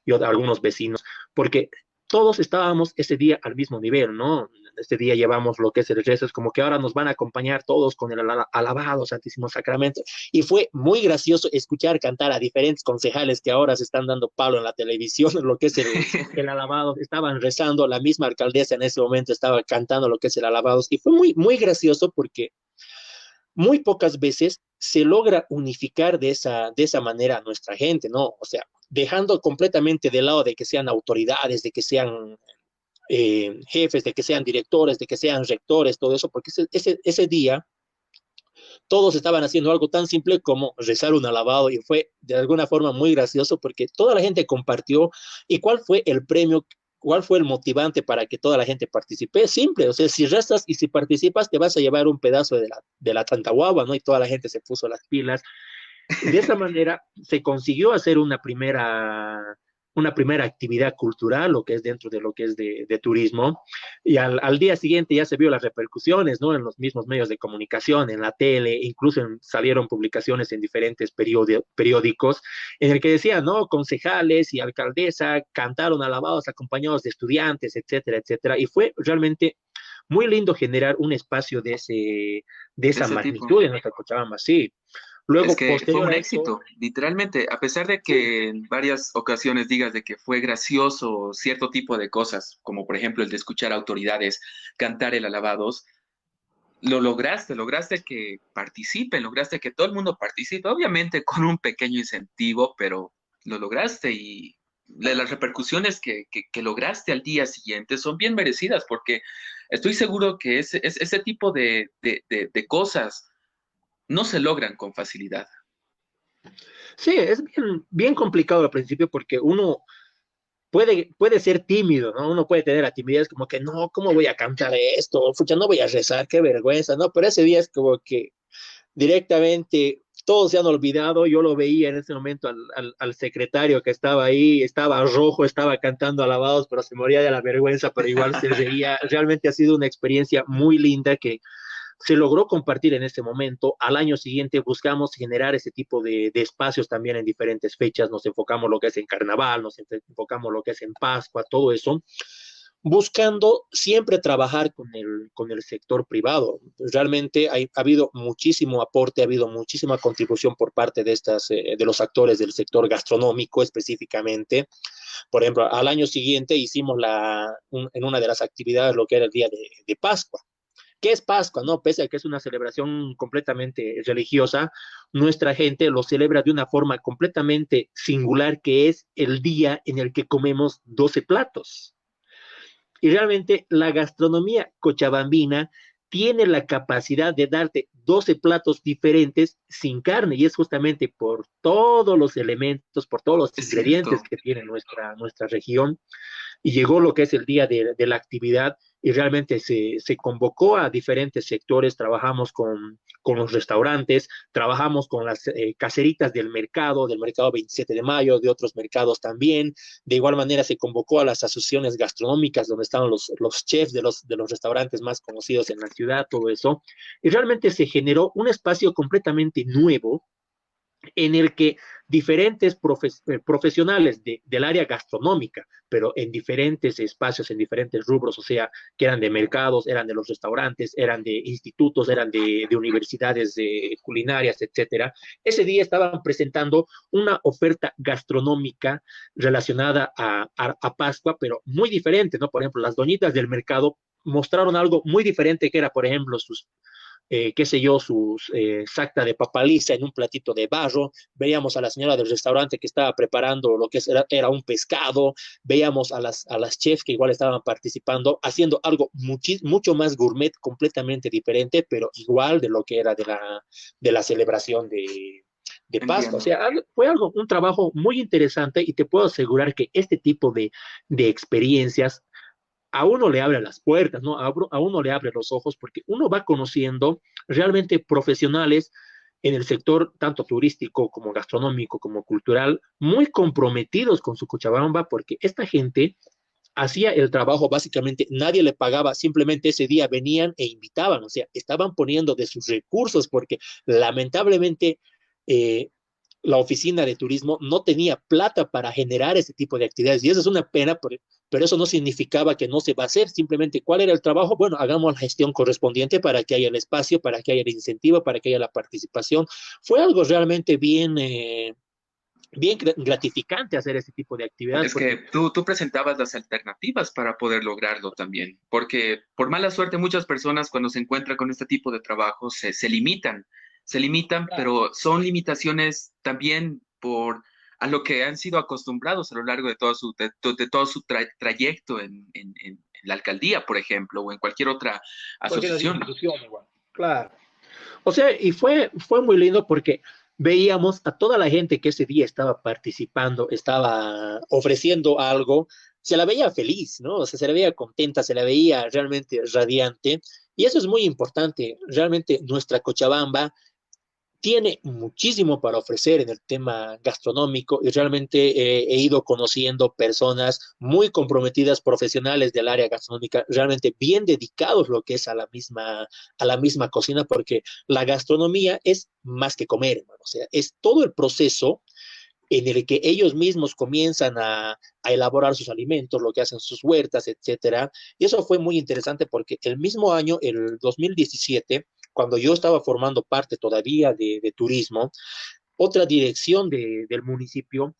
y algunos vecinos, porque todos estábamos ese día al mismo nivel, ¿no? Este día llevamos lo que es el rezo, es como que ahora nos van a acompañar todos con el alabado Santísimo Sacramento. Y fue muy gracioso escuchar cantar a diferentes concejales que ahora se están dando palo en la televisión, lo que es el alabado. Estaban rezando, la misma alcaldesa en ese momento estaba cantando lo que es el alabado. Y fue muy, muy gracioso porque muy pocas veces se logra unificar de esa manera a nuestra gente, ¿no? O sea, dejando completamente de lado de que sean autoridades, de que sean jefes, de que sean directores, de que sean rectores, todo eso, porque ese día todos estaban haciendo algo tan simple como rezar un alabado y fue de alguna forma muy gracioso porque toda la gente compartió. ¿Y cuál fue el premio? ¿Cuál fue el motivante para que toda la gente participe? Simple, o sea, si rezas y si participas te vas a llevar un pedazo de la Tantahuaba, ¿no? Y toda la gente se puso las pilas. De esa manera se consiguió hacer una primera actividad cultural, lo que es dentro de lo que es de turismo, y al día siguiente ya se vio las repercusiones, ¿no? En los mismos medios de comunicación, en la tele, incluso salieron publicaciones en diferentes periódicos, en el que decían, ¿no? Concejales y alcaldesa cantaron alabados acompañados de estudiantes, etcétera, etcétera, y fue realmente muy lindo generar un espacio de De esa ese tipo. magnitud en nuestra Cochabamba, sí. Es Luego, que fue posterior un a eso, éxito, literalmente, a pesar de sí, que en varias ocasiones digas de que fue gracioso cierto tipo de cosas, como por ejemplo el de escuchar a autoridades cantar el alabados, lo lograste, lograste que participen, lograste que todo el mundo participe, obviamente con un pequeño incentivo, pero lo lograste y las repercusiones que lograste al día siguiente son bien merecidas porque estoy seguro que ese tipo de cosas no se logran con facilidad. sí, es bien, bien complicado al principio porque uno puede ser tímido, ¿no? Uno puede tener la timidez como que, no, ¿cómo voy a cantar esto? Fucha, no voy a rezar, qué vergüenza, ¿no? Pero ese día es como que directamente todos se han olvidado. Yo lo veía en ese momento al secretario que estaba ahí, estaba rojo, estaba cantando alabados, pero se moría de la vergüenza, pero igual se reía. Realmente ha sido una experiencia muy linda que se logró compartir en ese momento. Al año siguiente buscamos generar ese tipo de espacios también en diferentes fechas. Nos enfocamos lo que es en carnaval, nos enfocamos lo que es en Pascua, todo eso, buscando siempre trabajar con el sector privado. Realmente ha habido muchísimo aporte, ha habido muchísima contribución por parte de los actores del sector gastronómico específicamente. Por ejemplo, al año siguiente hicimos en una de las actividades lo que era el día de Pascua. ¿Qué es Pascua? No, pese a que es una celebración completamente religiosa, nuestra gente lo celebra de una forma completamente singular, que es el día en el que comemos 12 platos. Y realmente la gastronomía cochabambina tiene la capacidad de darte 12 platos diferentes sin carne, y es justamente por todos los elementos, por todos los Es ingredientes cierto. que tiene nuestra región. Y llegó lo que es el día de la actividad y realmente se convocó a diferentes sectores. Trabajamos con los restaurantes, trabajamos con las caseritas del mercado 27 de mayo, de otros mercados también. De igual manera se convocó a las asociaciones gastronómicas donde estaban los chefs de los restaurantes más conocidos en la ciudad, todo eso. Y realmente se generó un espacio completamente nuevo en el que diferentes profesionales del área gastronómica, pero en diferentes espacios, en diferentes rubros, o sea, que eran de mercados, eran de los restaurantes, eran de institutos, eran de universidades culinarias, etcétera. Ese día estaban presentando una oferta gastronómica relacionada a Pascua, pero muy diferente, ¿no? Por ejemplo, las doñitas del mercado mostraron algo muy diferente que era, por ejemplo, qué sé yo, sus sacta de papaliza en un platito de barro. Veíamos a la señora del restaurante que estaba preparando lo que era un pescado. Veíamos a las chefs que igual estaban participando, haciendo algo mucho más gourmet, completamente diferente, pero igual de lo que era de la celebración de Pascua. O Entiendo. sea, fue un trabajo muy interesante y te puedo asegurar que este tipo de experiencias a uno le abre las puertas, ¿no? A uno le abre los ojos porque uno va conociendo realmente profesionales en el sector tanto turístico como gastronómico como cultural, muy comprometidos con su Cochabamba, porque esta gente hacía el trabajo, básicamente nadie le pagaba, simplemente ese día venían e invitaban, o sea, estaban poniendo de sus recursos porque lamentablemente eh, la oficina de turismo no tenía plata para generar ese tipo de actividades y eso es una pena, pero eso no significaba que no se va a hacer, simplemente cuál era el trabajo, bueno, hagamos la gestión correspondiente para que haya el espacio, para que haya el incentivo, para que haya la participación. Fue algo realmente bien gratificante hacer ese tipo de actividades Es que porque tú presentabas las alternativas para poder lograrlo también, porque por mala suerte muchas personas cuando se encuentran con este tipo de trabajo se limitan, pero son limitaciones también por a lo que han sido acostumbrados a lo largo de de todo su trayecto en la alcaldía, por ejemplo, o en cualquier otra cualquier asociación. institución igual. Claro. O sea, y fue muy lindo porque veíamos a toda la gente que ese día estaba participando, estaba ofreciendo algo, se la veía feliz, ¿no? O sea, se la veía contenta, se la veía realmente radiante. Y eso es muy importante. Realmente nuestra Cochabamba tiene muchísimo para ofrecer en el tema gastronómico y realmente he ido conociendo personas muy comprometidas, profesionales del área gastronómica, realmente bien dedicados lo que es a la misma cocina, porque la gastronomía es más que comer, hermano. O sea, es todo el proceso en el que ellos mismos comienzan a elaborar sus alimentos, lo que hacen sus huertas, etcétera. Y eso fue muy interesante porque el mismo año, el 2017, cuando yo estaba formando parte todavía de turismo, otra dirección del municipio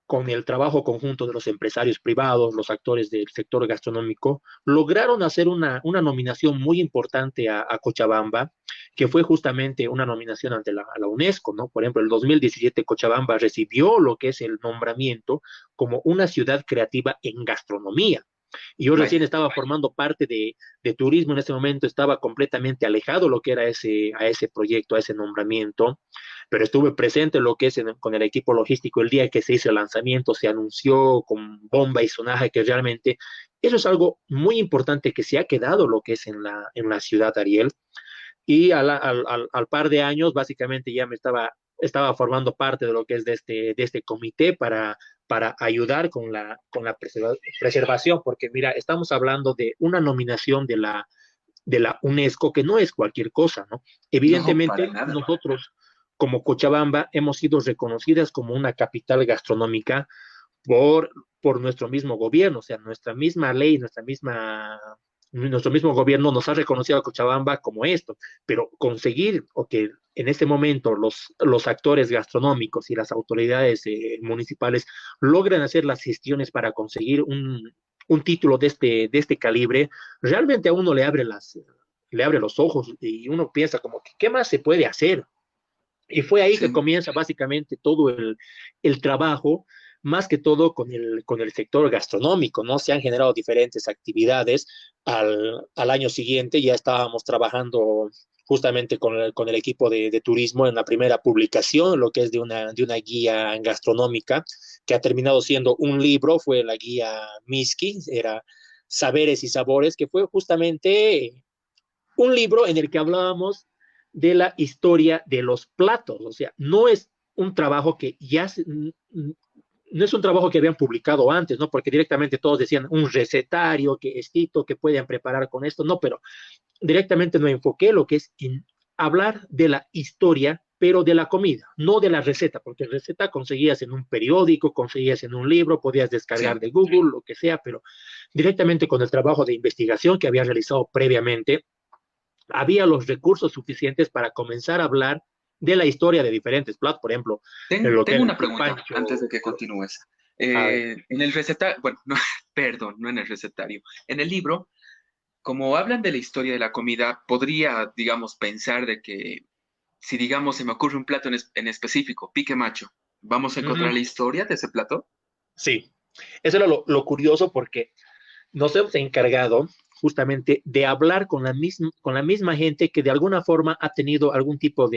con el trabajo conjunto de los empresarios privados, los actores del sector gastronómico, lograron hacer una nominación muy importante a Cochabamba, que fue justamente una nominación ante la UNESCO, ¿no? Por ejemplo, el 2017 Cochabamba recibió lo que es el nombramiento como una ciudad creativa en gastronomía. Y yo recién Vaya. estaba formando parte de turismo en ese momento, estaba completamente alejado lo que era a ese proyecto, a ese nombramiento, pero estuve presente en lo que es con el equipo logístico el día que se hizo el lanzamiento, se anunció con bomba y sonaje que realmente eso es algo muy importante que se ha quedado lo que es en la ciudad, Ariel. Y al par de años, básicamente ya estaba formando parte de lo que es de este comité para ayudar con la preservación, porque mira, estamos hablando de una nominación de la UNESCO que no es cualquier cosa, ¿no? No, para Evidentemente, nada. nosotros como Cochabamba hemos sido reconocidas como una capital gastronómica por nuestro mismo gobierno, o sea, nuestra misma ley, nuestro mismo gobierno nos ha reconocido a Cochabamba como esto, pero conseguir o que en este momento los actores gastronómicos y las autoridades municipales logran hacer las gestiones para conseguir un título de este calibre, realmente a uno le abre los ojos y uno piensa como que, ¿qué más se puede hacer? Y fue ahí que Sí. comienza básicamente todo el trabajo, más que todo con el sector gastronómico, ¿no? Se han generado diferentes actividades. Al año siguiente ya estábamos trabajando justamente con el equipo de turismo en la primera publicación, lo que es de una guía gastronómica, que ha terminado siendo un libro, fue la guía Miski, era Saberes y Sabores, que fue justamente un libro en el que hablábamos de la historia de los platos. O sea, no es un trabajo que no es un trabajo que habían publicado antes, ¿no? Porque directamente todos decían un recetario, que estito, que pueden preparar con esto, no, pero directamente no enfoqué lo que es en hablar de la historia, pero de la comida, no de la receta, porque receta conseguías en un periódico, conseguías en un libro, podías descargar Sí. de Google, lo que sea, pero directamente con el trabajo de investigación que había realizado previamente, había los recursos suficientes para comenzar a hablar de la historia de diferentes platos, por ejemplo, en lo que Tengo era el una pregunta pancho. antes de que continúes. A ver, En el recetario, bueno, no, perdón, no en el recetario. En el libro, como hablan de la historia de la comida, podría, digamos, pensar de que si, digamos, se me ocurre un plato en específico, pique macho, ¿vamos a uh -huh, encontrar la historia de ese plato? sí, eso era lo curioso porque nos hemos encargado justamente de hablar con la misma gente que de alguna forma ha tenido algún tipo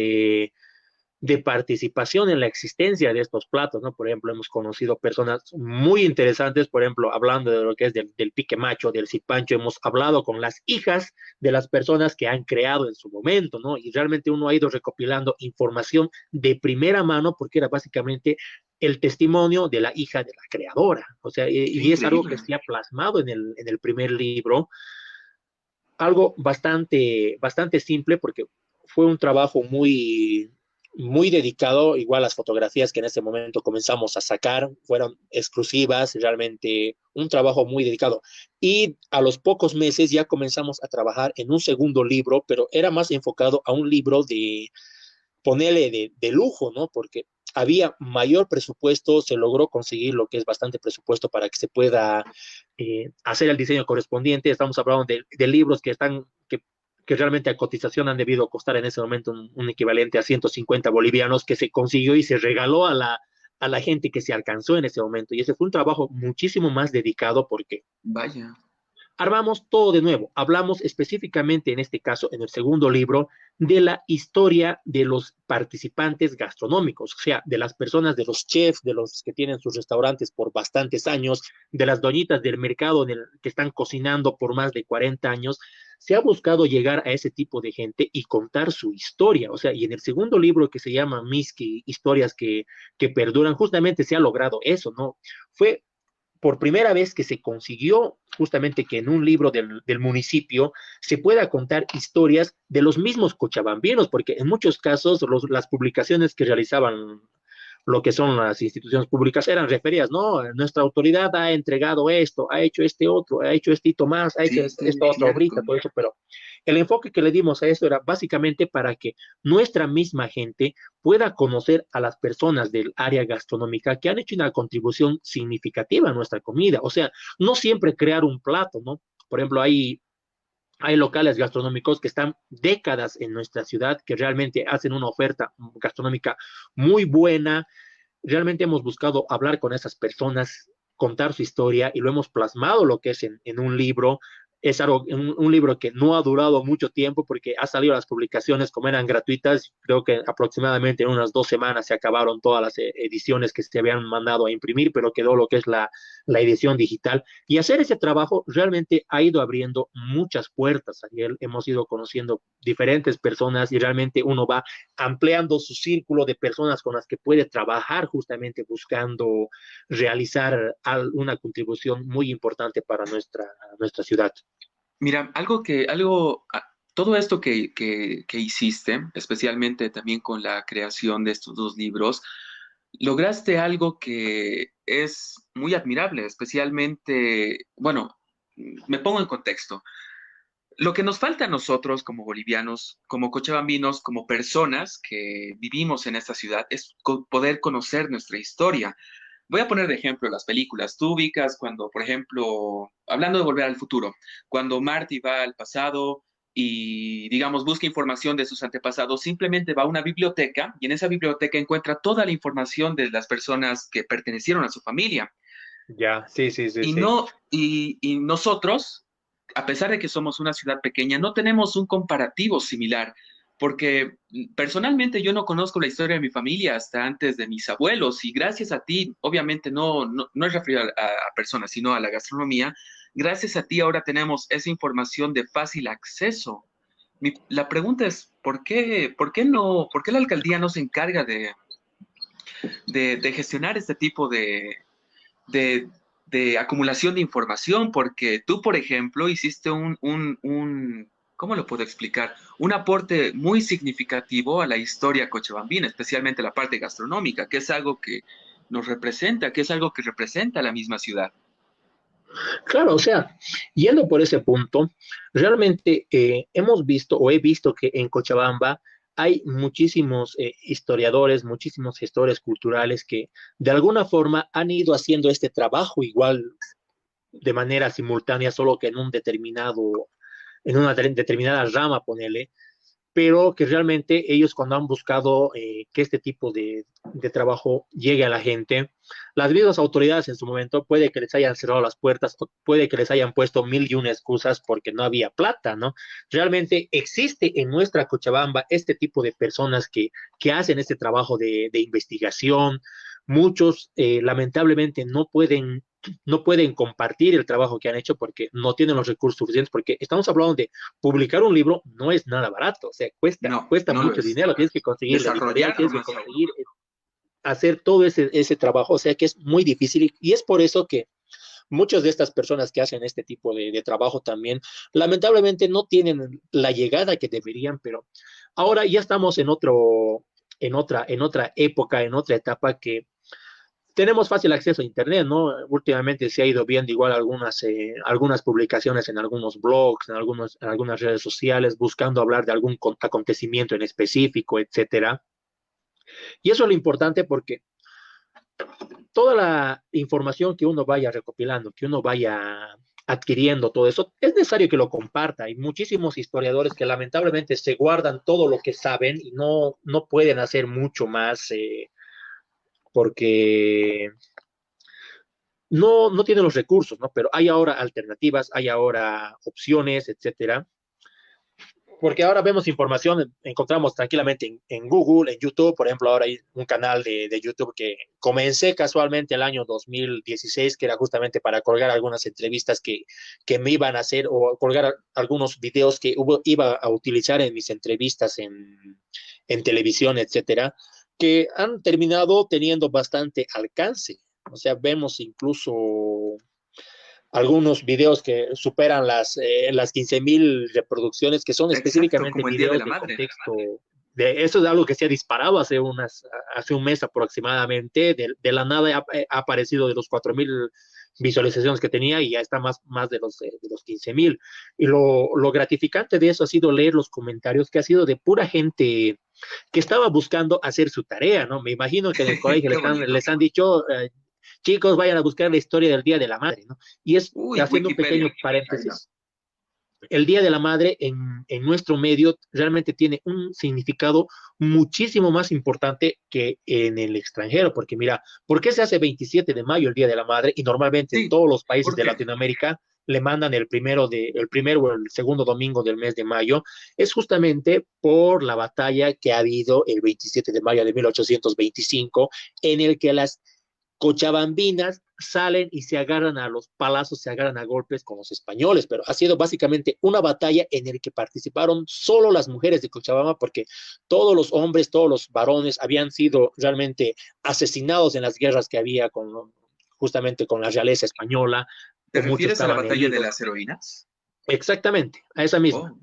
de participación en la existencia de estos platos, ¿no? Por ejemplo, hemos conocido personas muy interesantes, por ejemplo, hablando de lo que es del pique macho, del cipancho, hemos hablado con las hijas de las personas que han creado en su momento, ¿no? Y realmente uno ha ido recopilando información de primera mano porque era básicamente el testimonio de la hija de la creadora. O sea, Qué y es algo que increíble. se ha plasmado en el primer libro, algo bastante simple porque fue un trabajo muy dedicado. Igual las fotografías que en ese momento comenzamos a sacar fueron exclusivas, realmente un trabajo muy dedicado. Y a los pocos meses ya comenzamos a trabajar en un segundo libro, pero era más enfocado a un libro de ponerle de lujo, ¿no? Porque había mayor presupuesto, se logró conseguir lo que es bastante presupuesto para que se pueda hacer el diseño correspondiente. Estamos hablando de libros que realmente a cotización han debido costar en ese momento un equivalente a 150 bolivianos que se consiguió y se regaló a la gente que se alcanzó en ese momento. Y ese fue un trabajo muchísimo más dedicado porque Vaya. armamos todo de nuevo. Hablamos específicamente, en este caso, en el segundo libro, de la historia de los participantes gastronómicos, o sea, de las personas, de los chefs, de los que tienen sus restaurantes por bastantes años, de las doñitas del mercado que están cocinando por más de 40 años. Se ha buscado llegar a ese tipo de gente y contar su historia. O sea, y en el segundo libro que se llama Miski, historias que perduran, justamente se ha logrado eso, ¿no? Fue por primera vez que se consiguió justamente que en un libro del municipio se pueda contar historias de los mismos cochabambinos, porque en muchos casos las publicaciones que realizaban lo que son las instituciones públicas eran referidas, no, nuestra autoridad ha entregado esto, ha hecho este otro, ha hecho este hito más, ha hecho Sí, esta otra cierto. obrita, todo eso, pero el enfoque que le dimos a eso era básicamente para que nuestra misma gente pueda conocer a las personas del área gastronómica que han hecho una contribución significativa a nuestra comida. O sea, no siempre crear un plato, ¿no? Por ejemplo, hay locales gastronómicos que están décadas en nuestra ciudad, que realmente hacen una oferta gastronómica muy buena. Realmente hemos buscado hablar con esas personas, contar su historia y lo hemos plasmado lo que es en un libro. Es algo, un libro que no ha durado mucho tiempo porque ha salido las publicaciones como eran gratuitas. Creo que aproximadamente en unas 2 semanas se acabaron todas las ediciones que se habían mandado a imprimir, pero quedó lo que es la edición digital. Y hacer ese trabajo realmente ha ido abriendo muchas puertas. Ayer hemos ido conociendo diferentes personas y realmente uno va ampliando su círculo de personas con las que puede trabajar justamente buscando realizar una contribución muy importante para nuestra ciudad. Mira, todo esto que hiciste, especialmente también con la creación de estos dos libros, lograste algo que es muy admirable, especialmente, bueno, me pongo en contexto. Lo que nos falta a nosotros como bolivianos, como cochabambinos, como personas que vivimos en esta ciudad, es poder conocer nuestra historia. Voy a poner de ejemplo las películas. Tú ubicas cuando, por ejemplo, hablando de Volver al Futuro, cuando Marty va al pasado y, digamos, busca información de sus antepasados, simplemente va a una biblioteca y en esa biblioteca encuentra toda la información de las personas que pertenecieron a su familia. Ya, sí, sí, sí, Y sí. no, y nosotros, a pesar de que somos una ciudad pequeña, no tenemos un comparativo similar, porque personalmente yo no conozco la historia de mi familia hasta antes de mis abuelos, y gracias a ti, obviamente no es referido a personas, sino a la gastronomía, gracias a ti ahora tenemos esa información de fácil acceso. La pregunta es, por qué la alcaldía no se encarga de gestionar este tipo de, de acumulación de información, porque tú, por ejemplo, hiciste ¿cómo lo puedo explicar? Un aporte muy significativo a la historia cochabambina, especialmente la parte gastronómica, que es algo que nos representa, que es algo que representa a la misma ciudad. Claro, o sea, yendo por ese punto, realmente hemos visto o he visto que en Cochabamba hay muchísimos historiadores, muchísimos gestores culturales que de alguna forma han ido haciendo este trabajo igual de manera simultánea, solo que en un determinado, en una determinada rama, ponele, pero que realmente ellos cuando han buscado que este tipo de trabajo llegue a la gente, las mismas autoridades en su momento puede que les hayan cerrado las puertas, o puede que les hayan puesto mil y una excusas porque no había plata, ¿no? Realmente existe en nuestra Cochabamba este tipo de personas que hacen este trabajo de investigación. Muchos lamentablemente no pueden compartir el trabajo que han hecho porque no tienen los recursos suficientes, porque estamos hablando de publicar un libro no es nada barato, o sea, cuesta, No, cuesta no lo mucho es. dinero, tienes que conseguir la editorial, Desarrollarlo tienes que más aún. conseguir hacer todo ese trabajo, o sea que es muy difícil y es por eso que muchas de estas personas que hacen este tipo de trabajo también, lamentablemente no tienen la llegada que deberían, pero ahora ya estamos en otra época, en otra etapa que tenemos fácil acceso a Internet, ¿no? Últimamente se ha ido viendo igual algunas publicaciones en algunos blogs, en algunas redes sociales, buscando hablar de algún acontecimiento en específico, etcétera. Y eso es lo importante porque toda la información que uno vaya recopilando, que uno vaya adquiriendo todo eso, es necesario que lo comparta. Hay muchísimos historiadores que lamentablemente se guardan todo lo que saben y no pueden hacer mucho más porque no tienen los recursos, ¿no? Pero hay ahora alternativas, hay ahora opciones, etcétera. Porque ahora vemos información, encontramos tranquilamente en Google, en YouTube, por ejemplo, ahora hay un canal de YouTube que comencé casualmente el año 2016, que era justamente para colgar algunas entrevistas que me iban a hacer o colgar algunos videos que iba a utilizar en mis entrevistas en televisión, etcétera, que han terminado teniendo bastante alcance. O sea, vemos incluso algunos videos que superan las 15.000 reproducciones, que son Exacto, específicamente como el Día de videos la de Madre. contexto. Eso es algo que se ha disparado hace un mes aproximadamente. De la nada ha aparecido de los 4.000 visualizaciones que tenía y ya está más de los 15.000. Y lo gratificante de eso ha sido leer los comentarios que ha sido de pura gente que estaba buscando hacer su tarea, ¿no? Me imagino que en el colegio Qué les bonito. han dicho, chicos, vayan a buscar la historia del Día de la Madre, ¿no? Y es, Uy, haciendo un Wikipedia. pequeño paréntesis, el Día de la Madre en nuestro medio realmente tiene un significado muchísimo más importante que en el extranjero, porque mira, ¿por qué se hace 27 de mayo el Día de la Madre? Y normalmente en Sí, todos los países ¿por de qué? Latinoamérica le mandan el primero o el segundo domingo del mes de mayo, es justamente por la batalla que ha habido el 27 de mayo de 1825, en el que las cochabambinas salen y se agarran a los palazos, se agarran a golpes con los españoles, pero ha sido básicamente una batalla en la que participaron solo las mujeres de Cochabamba, porque todos los hombres, todos los varones habían sido realmente asesinados en las guerras que había justamente con la realeza española, ¿Te o muchos refieres a la estaban batalla de heridos. las heroínas? Exactamente, a esa misma. Oh,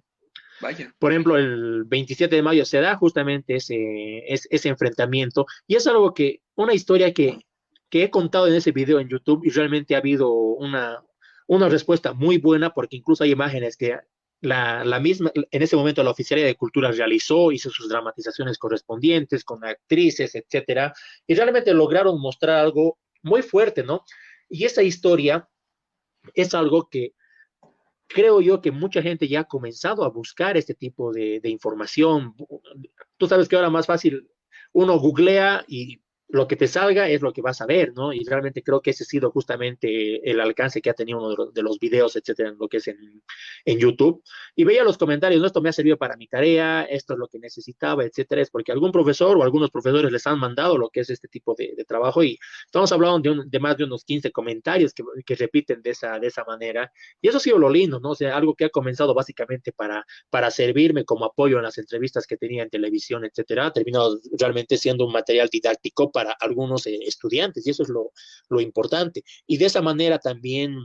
vaya. Por ejemplo, el 27 de mayo se da justamente ese enfrentamiento y es algo una historia que he contado en ese video en YouTube y realmente ha habido una respuesta muy buena porque incluso hay imágenes que la misma, en ese momento la Oficialía de Cultura realizó, hizo sus dramatizaciones correspondientes con actrices, etcétera, y realmente lograron mostrar algo muy fuerte, ¿no? Y esa historia es algo que creo yo que mucha gente ya ha comenzado a buscar este tipo de información. Tú sabes que ahora más fácil uno googlea y lo que te salga es lo que vas a ver, ¿no? Y realmente creo que ese ha sido justamente el alcance que ha tenido uno de los videos, etcétera, en lo que es en YouTube. Y veía los comentarios, ¿no? Esto me ha servido para mi tarea, esto es lo que necesitaba, etcétera. Es porque algún profesor o algunos profesores les han mandado lo que es este tipo de trabajo y estamos hablando de más de unos 15 comentarios que repiten de esa manera. Y eso ha sido lo lindo, ¿no? O sea, algo que ha comenzado básicamente para servirme como apoyo en las entrevistas que tenía en televisión, etcétera, ha terminado realmente siendo un material didáctico para algunos estudiantes, y eso es lo importante. Y de esa manera también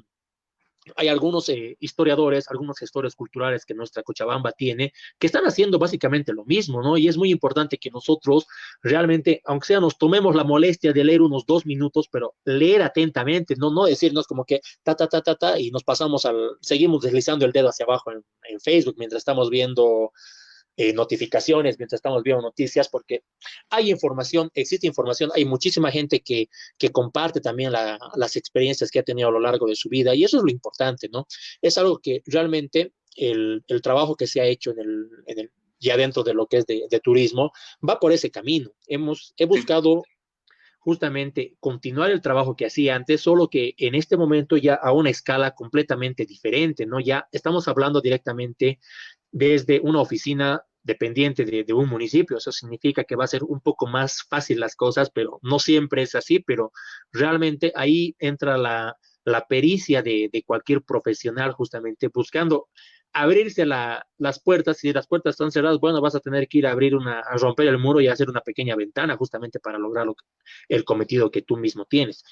hay algunos historiadores, algunos gestores culturales que nuestra Cochabamba tiene, que están haciendo básicamente lo mismo, ¿no? Y es muy importante que nosotros realmente, aunque sea, nos tomemos la molestia de leer unos 2 minutos, pero leer atentamente, no decirnos como que ta, y nos seguimos deslizando el dedo hacia abajo en Facebook mientras estamos viendo notificaciones, mientras estamos viendo noticias, porque existe información, hay muchísima gente que comparte también las experiencias que ha tenido a lo largo de su vida, y eso es lo importante, ¿no? Es algo que realmente el trabajo que se ha hecho ya dentro de lo que es de turismo, va por ese camino. He Sí. buscado justamente continuar el trabajo que hacía antes, solo que en este momento ya a una escala completamente diferente, ¿no? Ya estamos hablando directamente desde una oficina dependiente de un municipio. Eso significa que va a ser un poco más fácil las cosas, pero no siempre es así, pero realmente ahí entra la pericia de cualquier profesional justamente buscando abrirse las puertas. Si las puertas están cerradas, bueno, vas a tener que ir a a romper el muro y hacer una pequeña ventana justamente para lograr el cometido que tú mismo tienes.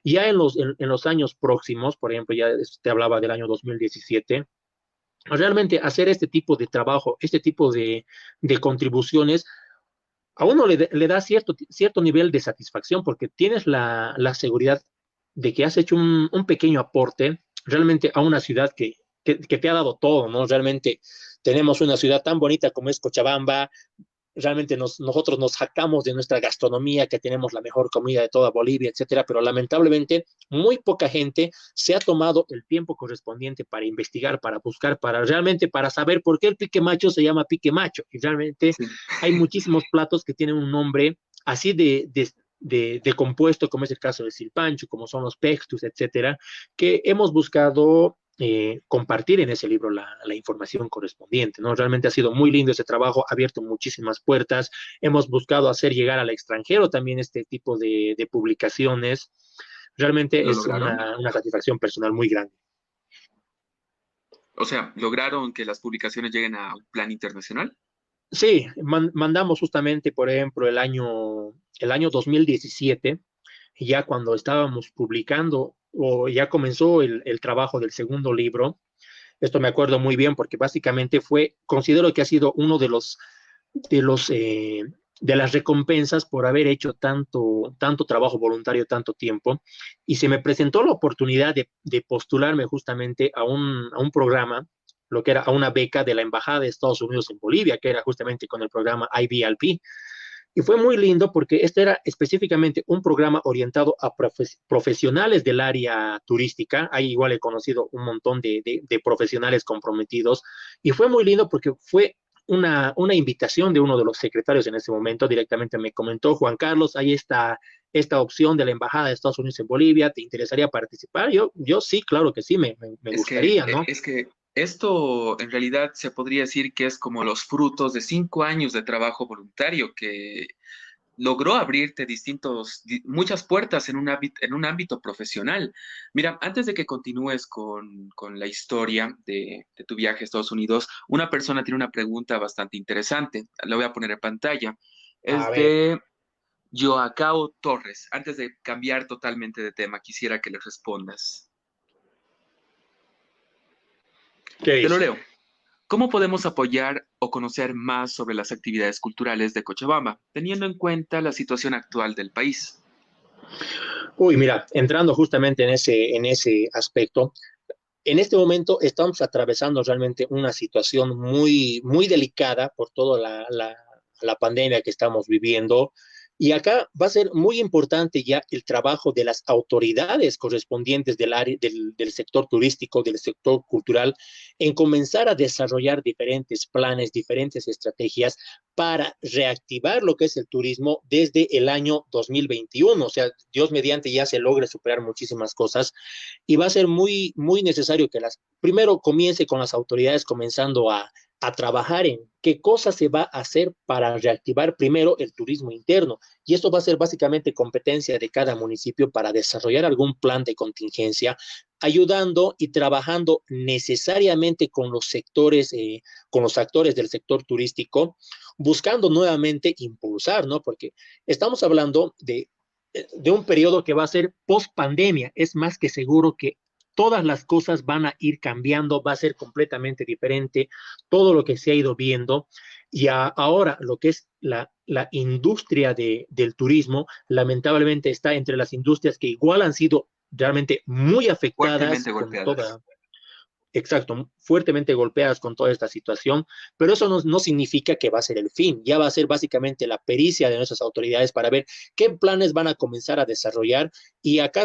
Ya en los años próximos, por ejemplo, ya te hablaba del año 2017, realmente hacer este tipo de trabajo, este tipo de contribuciones, a uno le da cierto nivel de satisfacción porque tienes la seguridad de que has hecho un pequeño aporte realmente a una ciudad que te ha dado todo, ¿no? Realmente tenemos una ciudad tan bonita como es Cochabamba. Realmente nosotros nos jactamos de nuestra gastronomía, que tenemos la mejor comida de toda Bolivia, etcétera, pero lamentablemente muy poca gente se ha tomado el tiempo correspondiente para investigar, para buscar, para saber por qué el pique macho se llama pique macho. Y realmente Sí. hay muchísimos platos que tienen un nombre así de compuesto, como es el caso del silpancho, como son los pextus, etcétera, que hemos buscado compartir en ese libro la información correspondiente, ¿no? Realmente ha sido muy lindo ese trabajo, ha abierto muchísimas puertas, hemos buscado hacer llegar al extranjero también este tipo de publicaciones. Realmente ¿Lo es lograron? una satisfacción personal muy grande. O sea, ¿lograron que las publicaciones lleguen a un plan internacional? Sí, mandamos justamente, por ejemplo, el año 2017, ya cuando estábamos publicando o ya comenzó el trabajo del segundo libro. Esto me acuerdo muy bien porque básicamente considero que ha sido uno de los, eh, de las recompensas por haber hecho tanto trabajo voluntario, tanto tiempo. Y se me presentó la oportunidad de postularme justamente a un programa, lo que era a una beca de la Embajada de Estados Unidos en Bolivia, que era justamente con el programa IBLP. Y fue muy lindo porque este era específicamente un programa orientado a profesionales del área turística. Ahí igual he conocido un montón de profesionales comprometidos. Y fue muy lindo porque fue una invitación de uno de los secretarios en ese momento. Directamente me comentó: Juan Carlos, hay esta opción de la Embajada de Estados Unidos en Bolivia, ¿te interesaría participar? Yo sí, claro que sí, me gustaría, ¿no? Es que esto en realidad se podría decir que es como los frutos de 5 años de trabajo voluntario que logró abrirte muchas puertas en un ámbito profesional. Mira, antes de que continúes con la historia de tu viaje a Estados Unidos, una persona tiene una pregunta bastante interesante. La voy a poner en pantalla. A Es ver, de Joacao Torres. Antes de cambiar totalmente de tema, quisiera que le respondas. ¿qué Te lo dice? leo. ¿Cómo podemos apoyar o conocer más sobre las actividades culturales de Cochabamba, teniendo en cuenta la situación actual del país? Uy, mira, entrando justamente en ese aspecto, en este momento estamos atravesando realmente una situación muy delicada por toda la pandemia que estamos viviendo. Y acá va a ser muy importante ya el trabajo de las autoridades correspondientes del área, del sector turístico, del sector cultural, en comenzar a desarrollar diferentes planes, diferentes estrategias para reactivar lo que es el turismo desde el año 2021. O sea, Dios mediante ya se logre superar muchísimas cosas y va a ser muy necesario que primero comience con las autoridades comenzando a trabajar en qué cosas se va a hacer para reactivar primero el turismo interno. Y esto va a ser básicamente competencia de cada municipio para desarrollar algún plan de contingencia, ayudando y trabajando necesariamente con los actores del sector turístico, buscando nuevamente impulsar, ¿no? Porque estamos hablando de un periodo que va a ser post pandemia. Es más que seguro que todas las cosas van a ir cambiando, va a ser completamente diferente todo lo que se ha ido viendo. Y ahora lo que es la industria del turismo, lamentablemente está entre las industrias que igual han sido realmente muy afectadas Fuertemente con golpeadas. toda, exacto, fuertemente golpeadas con toda esta situación, pero eso no significa que va a ser el fin. Ya va a ser básicamente la pericia de nuestras autoridades para ver qué planes van a comenzar a desarrollar. Y acá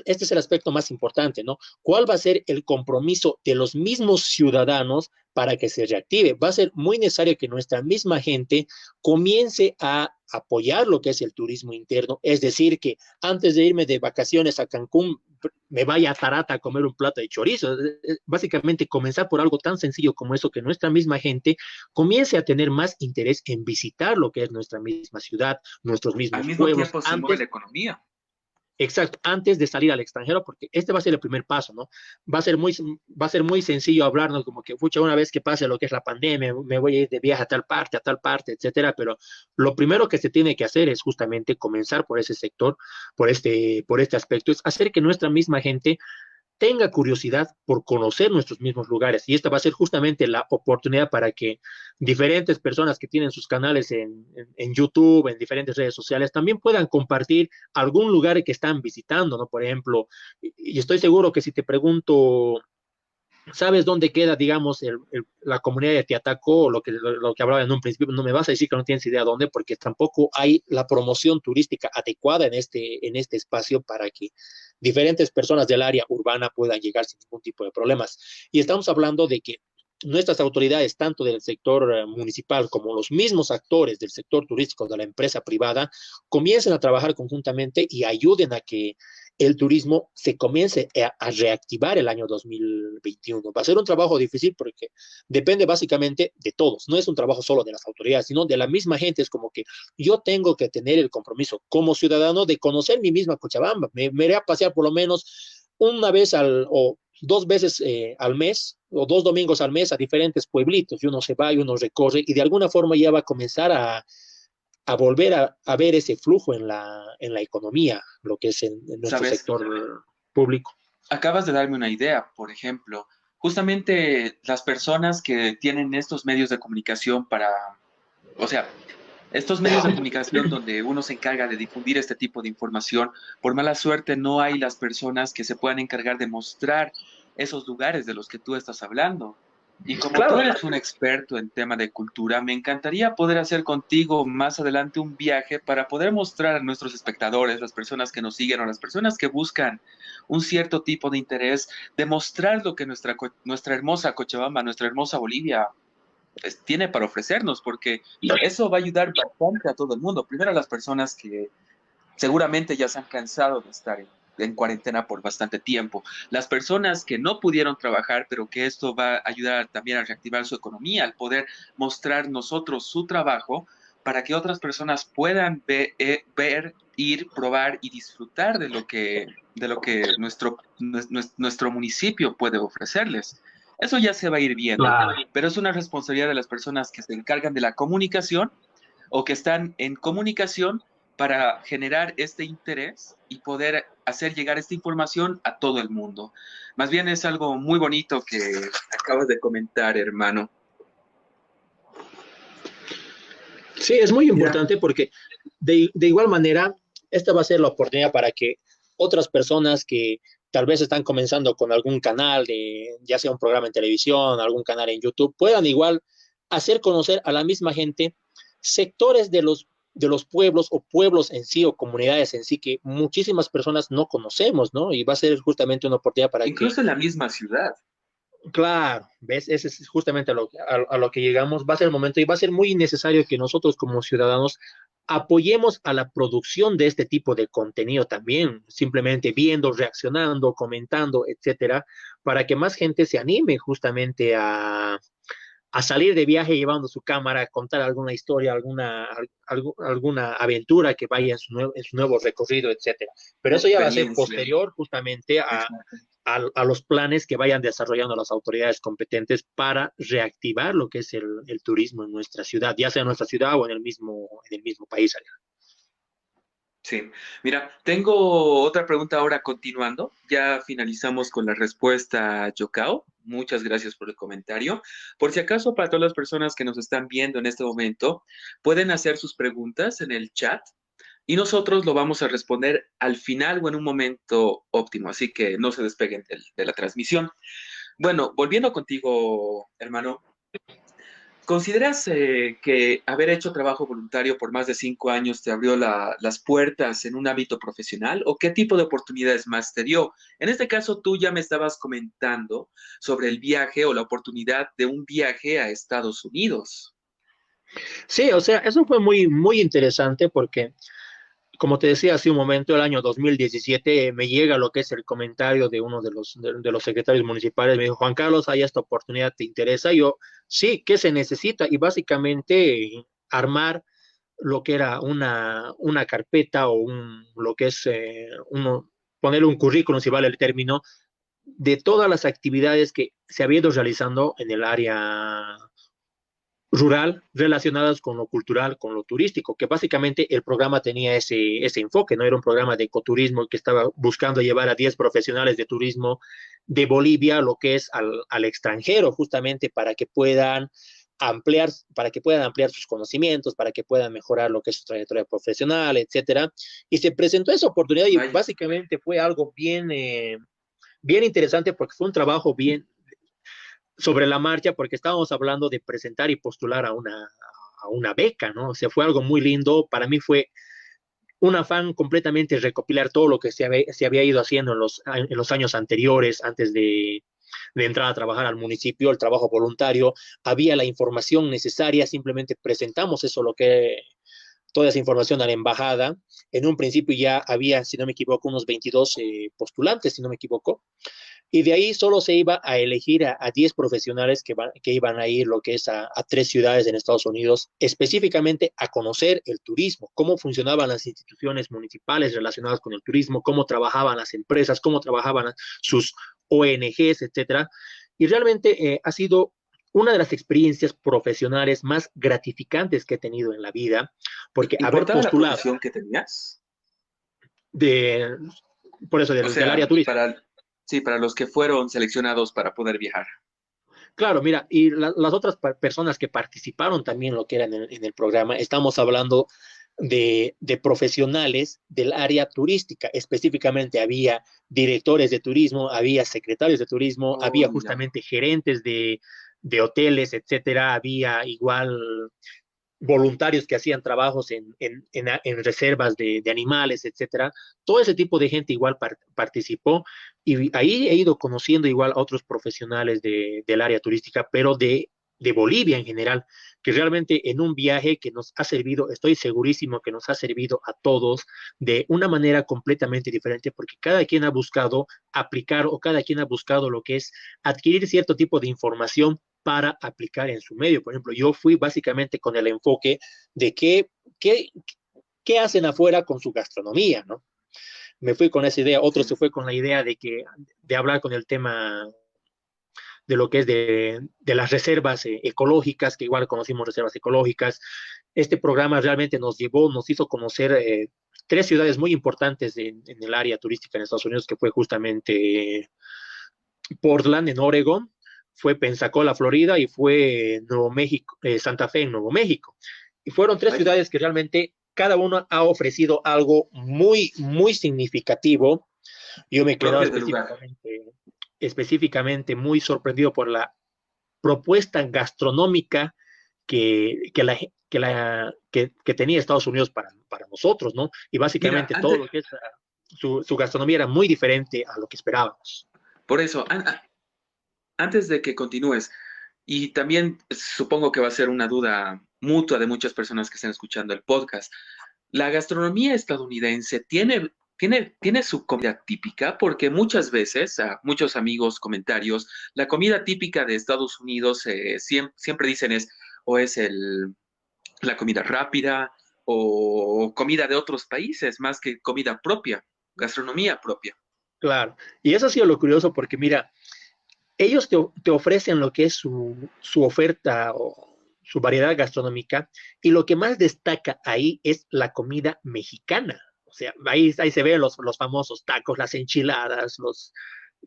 este es el aspecto más importante, ¿no? ¿Cuál va a ser el compromiso de los mismos ciudadanos para que se reactive? Va a ser muy necesario que nuestra misma gente comience a apoyar lo que es el turismo interno, es decir, que antes de irme de vacaciones a Cancún, me vaya a Tarata a comer un plato de chorizo. Básicamente comenzar por algo tan sencillo como eso, que nuestra misma gente comience a tener más interés en visitar lo que es nuestra misma ciudad, nuestros Al mismos mismo pueblos, tiempo se mueve la antes. economía. Exacto, antes de salir al extranjero, porque este va a ser el primer paso, ¿no? Va a ser muy sencillo hablarnos como que, pucha, una vez que pase lo que es la pandemia, me voy a ir de viaje a tal parte, etcétera, pero lo primero que se tiene que hacer es justamente comenzar por ese sector, por este aspecto, es hacer que nuestra misma gente tenga curiosidad por conocer nuestros mismos lugares. Y esta va a ser justamente la oportunidad para que diferentes personas que tienen sus canales en YouTube, en diferentes redes sociales, también puedan compartir algún lugar que están visitando, ¿no? Por ejemplo, y estoy seguro que si te pregunto, ¿sabes dónde queda, digamos, la comunidad de Tiataco, o lo que hablaba en un principio? No me vas a decir que no tienes idea dónde, porque tampoco hay la promoción turística adecuada en este espacio para que diferentes personas del área urbana puedan llegar sin ningún tipo de problemas. Y estamos hablando de que nuestras autoridades, tanto del sector municipal como los mismos actores del sector turístico de la empresa privada, comiencen a trabajar conjuntamente y ayuden a que el turismo se comience a reactivar el año 2021. Va a ser un trabajo difícil porque depende básicamente de todos. No es un trabajo solo de las autoridades, sino de la misma gente. Es como que yo tengo que tener el compromiso como ciudadano de conocer mi misma Cochabamba. Me iré a pasear por lo menos una vez o dos veces al mes o dos domingos al mes a diferentes pueblitos. Y uno se va y uno recorre y de alguna forma ya va a comenzar a volver a ver ese flujo en la economía, lo que es en nuestro ¿Sabes? sector público. Acabas de darme una idea, por ejemplo, justamente las personas que tienen estos medios de comunicación para, o sea, estos medios de comunicación donde uno se encarga de difundir este tipo de información, por mala suerte no hay las personas que se puedan encargar de mostrar esos lugares de los que tú estás hablando. Y como tú Claro, eres un experto en tema de cultura, me encantaría poder hacer contigo más adelante un viaje para poder mostrar a nuestros espectadores, las personas que nos siguen o las personas que buscan un cierto tipo de interés, demostrar lo que nuestra hermosa Cochabamba, nuestra hermosa Bolivia pues, tiene para ofrecernos, porque eso va a ayudar bastante a todo el mundo. Primero a las personas que seguramente ya se han cansado de estar en cuarentena por bastante tiempo. Las personas que no pudieron trabajar, pero que esto va a ayudar también a reactivar su economía, al poder mostrar nosotros su trabajo para que otras personas puedan ver, ir, probar y disfrutar de lo que nuestro municipio puede ofrecerles. Eso ya se va a ir viendo, claro. pero es una responsabilidad de las personas que se encargan de la comunicación o que están en comunicación para generar este interés y poder hacer llegar esta información a todo el mundo. Más bien es algo muy bonito que acabas de comentar, hermano. Sí, es muy Mira, importante porque de igual manera, esta va a ser la oportunidad para que otras personas que tal vez están comenzando con algún canal de, ya sea un programa en televisión, algún canal en YouTube, puedan igual hacer conocer a la misma gente sectores de los pueblos o pueblos en sí o comunidades en sí que muchísimas personas no conocemos, ¿no? Y va a ser justamente una oportunidad para que. incluso en la misma ciudad. Claro, ¿ves? Ese es justamente a lo que llegamos. Va a ser el momento y va a ser muy necesario que nosotros como ciudadanos apoyemos a la producción de este tipo de contenido también, simplemente viendo, reaccionando, comentando, etcétera, para que más gente se anime justamente a salir de viaje llevando su cámara, a contar alguna historia, alguna aventura que vaya en su nuevo recorrido, etcétera. Pero Una eso ya va a ser experiencia. posterior justamente Exacto. a los planes que vayan desarrollando las autoridades competentes para reactivar lo que es el turismo en nuestra ciudad, ya sea en nuestra ciudad o en el mismo país. Sí, mira, tengo otra pregunta ahora continuando. Ya finalizamos con la respuesta, Yokao. Muchas gracias por el comentario. Por si acaso, para todas las personas que nos están viendo en este momento, pueden hacer sus preguntas en el chat y nosotros lo vamos a responder al final o en un momento óptimo. Así que no se despeguen de la transmisión. Bueno, volviendo contigo, hermano, ¿Consideras que haber hecho trabajo voluntario por más de 5 años te abrió las puertas en un ámbito profesional o qué tipo de oportunidades más te dio? En este caso, tú ya me estabas comentando sobre el viaje o la oportunidad de un viaje a Estados Unidos. Sí, o sea, eso fue muy, muy interesante porque, como te decía hace un momento, el año 2017 me llega lo que es el comentario de uno de los secretarios municipales. Me dijo, Juan Carlos, hay esta oportunidad, ¿te interesa? Y yo, sí, ¿qué se necesita? Y básicamente armar lo que era una carpeta o lo que es ponerle un currículum, si vale el término, de todas las actividades que se había ido realizando en el área rural relacionadas con lo cultural, con lo turístico, que básicamente el programa tenía ese enfoque, no era un programa de ecoturismo que estaba buscando llevar a 10 profesionales de turismo de Bolivia, lo que es al extranjero, justamente para que puedan ampliar sus conocimientos, para que puedan mejorar lo que es su trayectoria profesional, etcétera. Y se presentó esa oportunidad y Vaya, básicamente fue algo bien, bien interesante porque fue un trabajo bien, sobre la marcha porque estábamos hablando de presentar y postular a una beca, ¿no? O sea, fue algo muy lindo. Para mí fue un afán completamente recopilar todo lo que se había ido haciendo en los años anteriores, antes de entrar a trabajar al municipio, el trabajo voluntario. Había la información necesaria, simplemente presentamos eso, toda esa información a la embajada. En un principio ya había, si no me equivoco, unos 22 postulantes, si no me equivoco, y de ahí solo se iba a elegir a 10 profesionales que iban a ir lo que es a 3 ciudades en Estados Unidos, específicamente a conocer el turismo, cómo funcionaban las instituciones municipales relacionadas con el turismo, cómo trabajaban las empresas, cómo trabajaban sus ONGs, etcétera. Y realmente ha sido una de las experiencias profesionales más gratificantes que he tenido en la vida, porque haber ¿importaba la postulado profesión que tenías? de, por eso O del área sea, turística. sí, para los que fueron seleccionados para poder viajar. Claro, mira, y las otras personas que participaron también lo que eran en el programa, estamos hablando de profesionales del área turística. Específicamente había directores de turismo, había secretarios de turismo, Oh, había ya. justamente gerentes de hoteles, etcétera, había igual voluntarios que hacían trabajos en reservas de animales, etcétera. Todo ese tipo de gente igual participó y ahí he ido conociendo igual a otros profesionales del área turística, pero de Bolivia en general, que realmente en un viaje que nos ha servido, estoy segurísimo que nos ha servido a todos de una manera completamente diferente, porque cada quien ha buscado aplicar o cada quien ha buscado lo que es adquirir cierto tipo de información para aplicar en su medio. Por ejemplo, yo fui básicamente con el enfoque de qué, qué hacen afuera con su gastronomía, ¿no? Me fui con esa idea, otro Sí. se fue con la idea de hablar con el tema de lo que es de las reservas ecológicas, que igual conocimos reservas ecológicas. Este programa realmente nos hizo conocer 3 ciudades muy importantes en el área turística en Estados Unidos, que fue justamente Portland en Oregon, fue Pensacola, Florida, y fue Nuevo México, Santa Fe en Nuevo México. Y fueron 3 ciudades que realmente cada una ha ofrecido algo muy, muy significativo. Yo me he quedado Propio del lugar. específicamente muy sorprendido por la propuesta gastronómica que tenía Estados Unidos para nosotros, ¿no? Y Mira, básicamente todo antes, lo que es su gastronomía era muy diferente a lo que esperábamos. por eso, antes de que continúes, y también supongo que va a ser una duda mutua de muchas personas que estén escuchando el podcast. La gastronomía estadounidense tiene su comida típica, porque muchas veces, a muchos amigos comentarios, la comida típica de Estados Unidos siempre dicen o es la comida rápida o comida de otros países, más que comida propia, gastronomía propia. Claro. Y eso ha sido lo curioso porque, mira, ellos te ofrecen lo que es su oferta o su variedad gastronómica y lo que más destaca ahí es la comida mexicana. O sea, ahí se ven los famosos tacos, las enchiladas,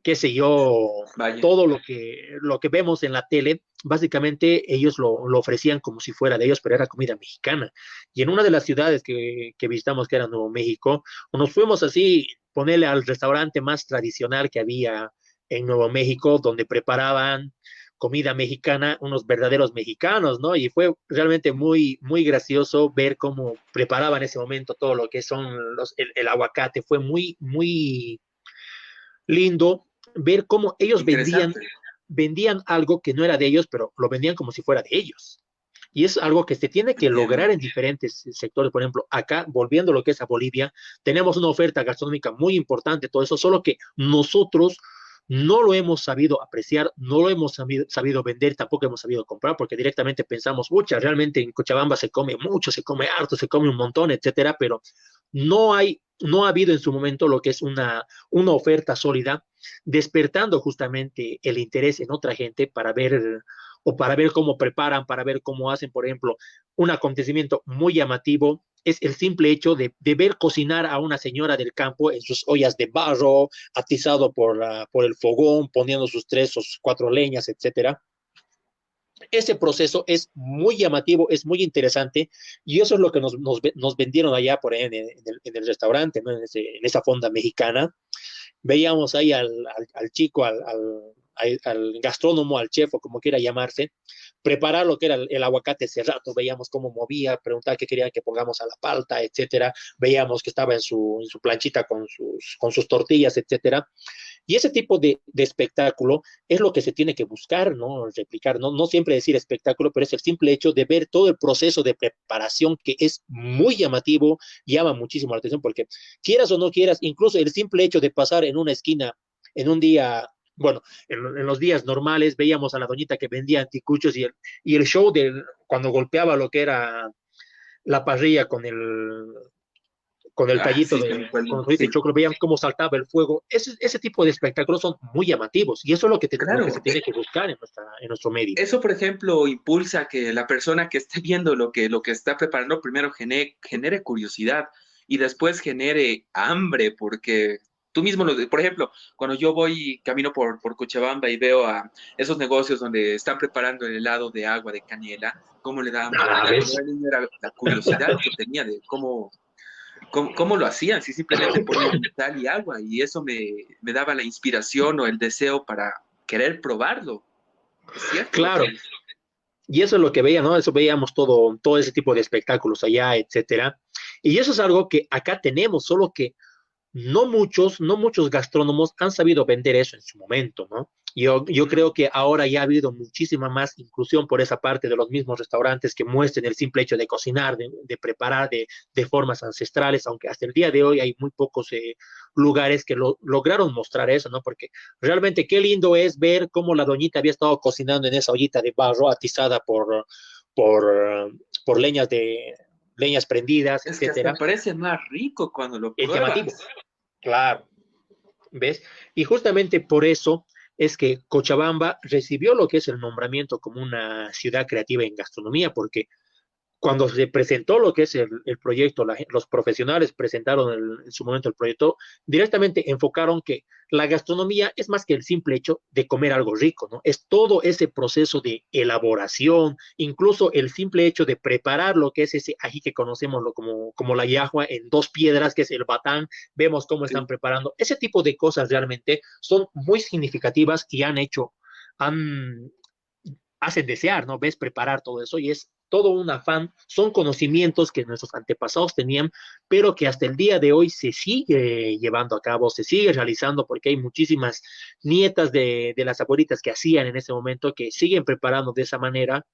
qué sé yo, Vaya. todo lo que vemos en la tele, básicamente ellos lo ofrecían como si fuera de ellos, pero era comida mexicana. Y en una de las ciudades que visitamos, que era Nuevo México, nos fuimos así, ponerle al restaurante más tradicional que había en Nuevo México, donde preparaban comida mexicana, unos verdaderos mexicanos, ¿no? Y fue realmente muy, muy gracioso ver cómo preparaban en ese momento todo lo que son el aguacate. Fue muy, muy lindo ver cómo ellos Interesante. vendían algo que no era de ellos, pero lo vendían como si fuera de ellos. Y es algo que se tiene que Entiendo. lograr en diferentes sectores. Por ejemplo, acá, volviendo a lo que es a Bolivia, tenemos una oferta gastronómica muy importante, todo eso, solo que nosotros no lo hemos sabido apreciar, no lo hemos sabido vender, tampoco hemos sabido comprar, porque directamente pensamos, mucha, realmente en Cochabamba se come mucho, se come harto, se come un montón, etcétera, pero no ha habido en su momento lo que es una oferta sólida, despertando justamente el interés en otra gente para ver o para ver cómo preparan, para ver cómo hacen, por ejemplo, un acontecimiento muy llamativo es el simple hecho de ver cocinar a una señora del campo en sus ollas de barro, atizado por el fogón, poniendo sus tres o sus cuatro leñas, etcétera. Ese proceso es muy llamativo, es muy interesante, y eso es lo que nos vendieron allá por ahí en el restaurante, ¿no? En esa fonda mexicana. Veíamos ahí al chico, al gastrónomo, al chef o como quiera llamarse, preparar lo que era el aguacate ese rato, veíamos cómo movía, preguntar qué querían que pongamos a la palta, etcétera, veíamos que estaba en su planchita con sus tortillas, etcétera, y ese tipo de espectáculo es lo que se tiene que buscar, ¿no? Replicar, ¿no? No siempre decir espectáculo, pero es el simple hecho de ver todo el proceso de preparación que es muy llamativo, llama muchísimo la atención, porque quieras o no quieras, incluso el simple hecho de pasar en una esquina en un día, bueno, en los días normales veíamos a la doñita que vendía anticuchos y el show de cuando golpeaba lo que era la parrilla con el Ah, tallito sí, de, me con recuerdo. el Sí, choclo, veían cómo saltaba el fuego. Ese tipo de espectáculos son muy llamativos y eso es lo que se claro. tiene que buscar en nuestro medio. Eso, por ejemplo, impulsa que la persona que esté viendo lo que está preparando primero genere curiosidad y después genere hambre, porque tú mismo, por ejemplo, cuando yo voy camino por Cochabamba y veo a esos negocios donde están preparando el helado de agua de canela, cómo le da hambre. Ah, Ya cuando ¿ves? era niño era la curiosidad que tenía de cómo lo hacían, si simplemente ponían sal y agua y eso me daba la inspiración o el deseo para querer probarlo. Es cierto lo Claro, que dices. y eso es lo que veía, ¿no? Eso veíamos todo ese tipo de espectáculos allá, etcétera. Y eso es algo que acá tenemos, solo que no muchos gastrónomos han sabido vender eso en su momento, ¿no? Yo creo que ahora ya ha habido muchísima más inclusión por esa parte de los mismos restaurantes que muestren el simple hecho de cocinar, de preparar de formas ancestrales, aunque hasta el día de hoy hay muy pocos lugares que lograron mostrar eso, ¿no? Porque realmente qué lindo es ver cómo la doñita había estado cocinando en esa ollita de barro atizada por, por leñas prendidas, Es que hasta etcétera. parece más rico cuando lo Es llamativo. pruebas. Claro. ¿Ves? Y justamente por eso es que Cochabamba recibió lo que es el nombramiento como una ciudad creativa en gastronomía, porque cuando se presentó lo que es el proyecto, los profesionales presentaron en su momento el proyecto, directamente enfocaron que la gastronomía es más que el simple hecho de comer algo rico, ¿no? Es todo ese proceso de elaboración, incluso el simple hecho de preparar lo que es ese ají que conocemos como la yahua en dos piedras, que es el batán, vemos cómo están Sí. preparando. Ese tipo de cosas realmente son muy significativas y han hacen desear, ¿no? Ves preparar todo eso y es todo un afán, son conocimientos que nuestros antepasados tenían, pero que hasta el día de hoy se sigue llevando a cabo, se sigue realizando, porque hay muchísimas nietas de las abuelitas que hacían en ese momento, que siguen preparando de esa manera,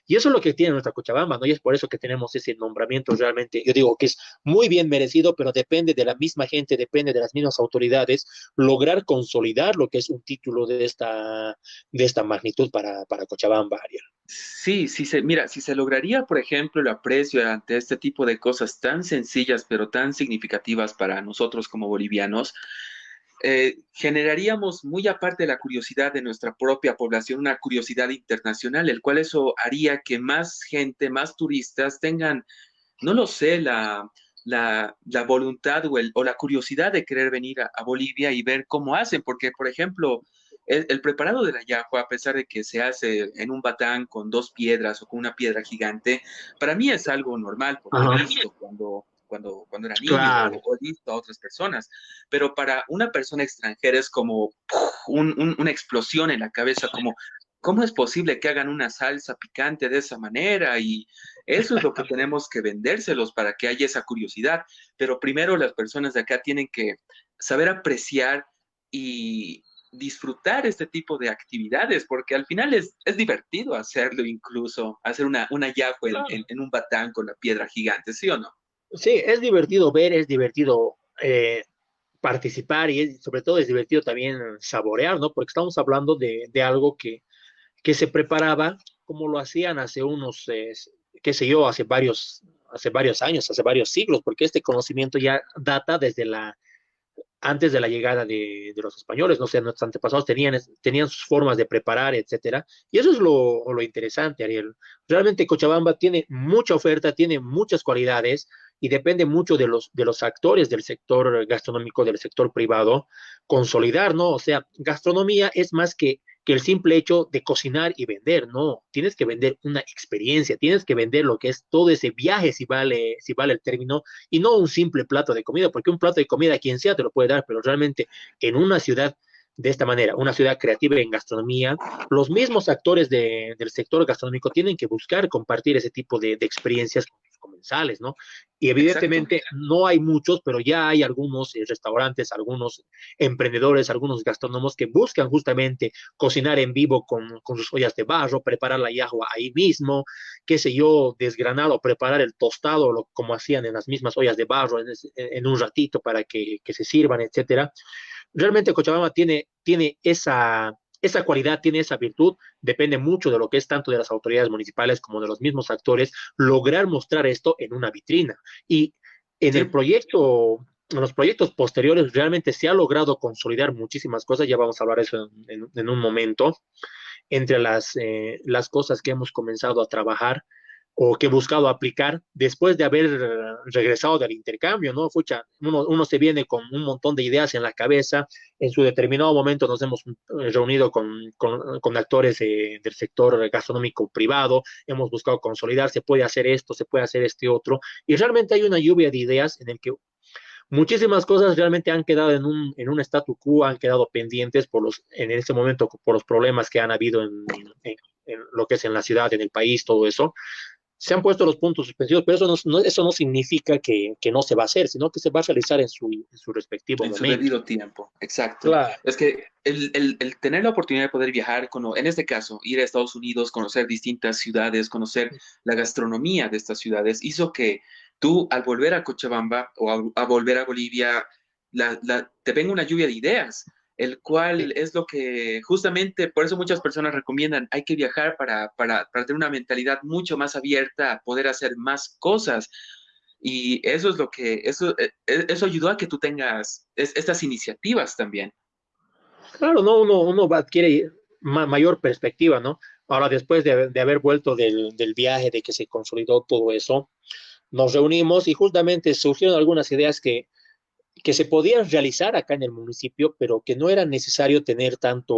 y eso es lo que tiene nuestra Cochabamba, ¿no? Y es por eso que tenemos ese nombramiento realmente, yo digo que es muy bien merecido, pero depende de la misma gente, depende de las mismas autoridades, lograr consolidar lo que es un título de esta magnitud para Cochabamba, Ariel. Sí, mira, si se lograría, por ejemplo, el aprecio ante este tipo de cosas tan sencillas pero tan significativas para nosotros como bolivianos, generaríamos, muy aparte de la curiosidad de nuestra propia población, una curiosidad internacional, el cual eso haría que más gente, más turistas tengan, no lo sé, la voluntad o la curiosidad de querer venir a Bolivia y ver cómo hacen, porque, por ejemplo, el preparado de la yahua, a pesar de que se hace en un batán con dos piedras o con una piedra gigante, para mí es algo normal, porque he Ajá. visto cuando era niño Claro, o he visto a otras personas, pero para una persona extranjera es como ¡puf! Una explosión en la cabeza, como ¿cómo es posible que hagan una salsa picante de esa manera? Y eso es lo que tenemos que vendérselos para que haya esa curiosidad. Pero primero las personas de acá tienen que saber apreciar y disfrutar este tipo de actividades, porque al final es divertido hacerlo, incluso hacer una yajo en un batán con la piedra gigante, ¿sí o no? Sí, es divertido ver, es divertido participar y sobre todo es divertido también saborear, ¿no? Porque estamos hablando de algo que se preparaba como lo hacían hace unos, qué sé yo, hace varios años, hace varios siglos, porque este conocimiento ya data desde antes de la llegada de los españoles, no sé, nuestros antepasados tenían sus formas de preparar, etcétera. Y eso es lo interesante, Ariel. Realmente Cochabamba tiene mucha oferta, tiene muchas cualidades y depende mucho de los actores del sector gastronómico, del sector privado, consolidar, ¿no? O sea, gastronomía es más que el simple hecho de cocinar y vender, no, tienes que vender una experiencia, tienes que vender lo que es todo ese viaje, si vale el término, y no un simple plato de comida, porque un plato de comida quien sea te lo puede dar, pero realmente en una ciudad de esta manera, una ciudad creativa en gastronomía, los mismos actores del sector gastronómico tienen que buscar compartir ese tipo de experiencias con sus comensales, ¿no? Y Exacto. evidentemente no hay muchos, pero ya hay algunos restaurantes, algunos emprendedores, algunos gastrónomos que buscan justamente cocinar en vivo con sus ollas de barro, preparar la yahua ahí mismo, qué sé yo, desgranar o preparar el tostado, como hacían en las mismas ollas de barro en un ratito para que se sirvan, etcétera. Realmente Cochabamba tiene esa cualidad, tiene esa virtud, depende mucho de lo que es tanto de las autoridades municipales como de los mismos actores, lograr mostrar esto en una vitrina. Y en el Sí, proyecto, en los proyectos posteriores realmente se ha logrado consolidar muchísimas cosas, ya vamos a hablar de eso en un momento, entre las cosas que hemos comenzado a trabajar o que he buscado aplicar después de haber regresado del intercambio, ¿no? Fucha, uno se viene con un montón de ideas en la cabeza, en su determinado momento nos hemos reunido con actores del sector gastronómico privado, hemos buscado consolidar, se puede hacer esto, se puede hacer este otro, y realmente hay una lluvia de ideas en el que muchísimas cosas realmente han quedado en un statu quo, han quedado pendientes en este momento por los problemas que han habido en lo que es en la ciudad, en el país, todo eso. Se han puesto los puntos suspensivos, pero eso no significa que no se va a hacer, sino que se va a realizar en su respectivo en su momento. debido tiempo, exacto. Claro. Es que el tener la oportunidad de poder viajar, en este caso, ir a Estados Unidos, conocer distintas ciudades, conocer la gastronomía de estas ciudades, hizo que tú al volver a Cochabamba o a volver a Bolivia, te venga una lluvia de ideas, el cual es lo que justamente por eso muchas personas recomiendan, hay que viajar para tener una mentalidad mucho más abierta, a poder hacer más cosas. Y eso es lo que, eso ayudó a que tú tengas estas iniciativas también. Claro, ¿no? Uno adquiere mayor perspectiva, ¿no? Ahora, después de haber vuelto del viaje, de que se consolidó todo eso, nos reunimos y justamente surgieron algunas ideas que se podían realizar acá en el municipio, pero que no era necesario tener tanto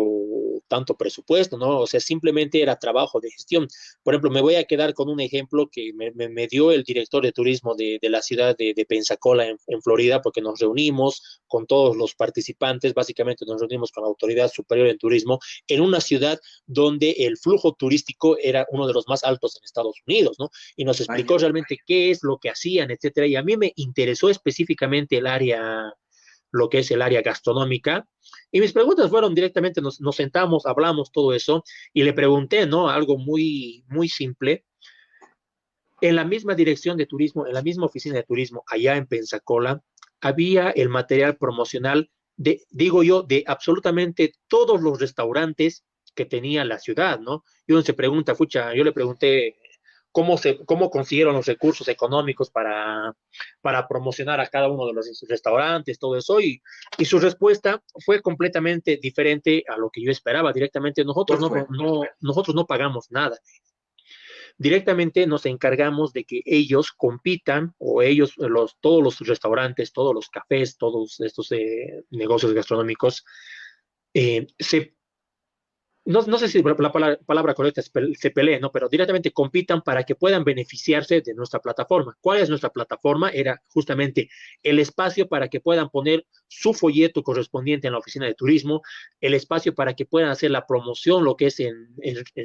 presupuesto, ¿no? O sea, simplemente era trabajo de gestión. Por ejemplo, me voy a quedar con un ejemplo que me dio el director de turismo de la ciudad de Pensacola, en Florida, porque nos reunimos con todos los participantes, básicamente nos reunimos con la autoridad superior en turismo, en una ciudad donde el flujo turístico era uno de los más altos en Estados Unidos, ¿no? Y nos explicó Vaya, realmente qué es lo que hacían, etcétera. Y a mí me interesó específicamente lo que es el área gastronómica. Y mis preguntas fueron directamente, nos sentamos, hablamos todo eso y le pregunté, ¿no? Algo muy simple. En la misma dirección de turismo, en la misma oficina de turismo, allá en Pensacola, había el material promocional digo yo, de absolutamente todos los restaurantes que tenía la ciudad, ¿no? Y uno se pregunta, fucha, yo le pregunté cómo consiguieron los recursos económicos para promocionar a cada uno de los restaurantes, todo eso, y su respuesta fue completamente diferente a lo que yo esperaba. Directamente, ¿cuál fue? nosotros no pagamos nada. Directamente nos encargamos de que ellos compitan o ellos, todos los restaurantes, todos los cafés, todos estos negocios gastronómicos, se no sé si la palabra correcta es se peleen, ¿no? Pero directamente compitan para que puedan beneficiarse de nuestra plataforma. ¿Cuál es nuestra plataforma? Era justamente el espacio para que puedan poner su folleto correspondiente en la oficina de turismo, el espacio para que puedan hacer la promoción, lo que es en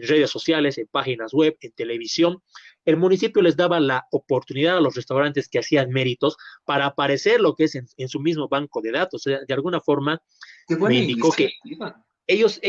redes sociales, en páginas web, en televisión. El municipio les daba la oportunidad a los restaurantes que hacían méritos para aparecer lo que es en su mismo banco de datos. O sea, de alguna forma Qué me buena indicó que iniciativa. ellos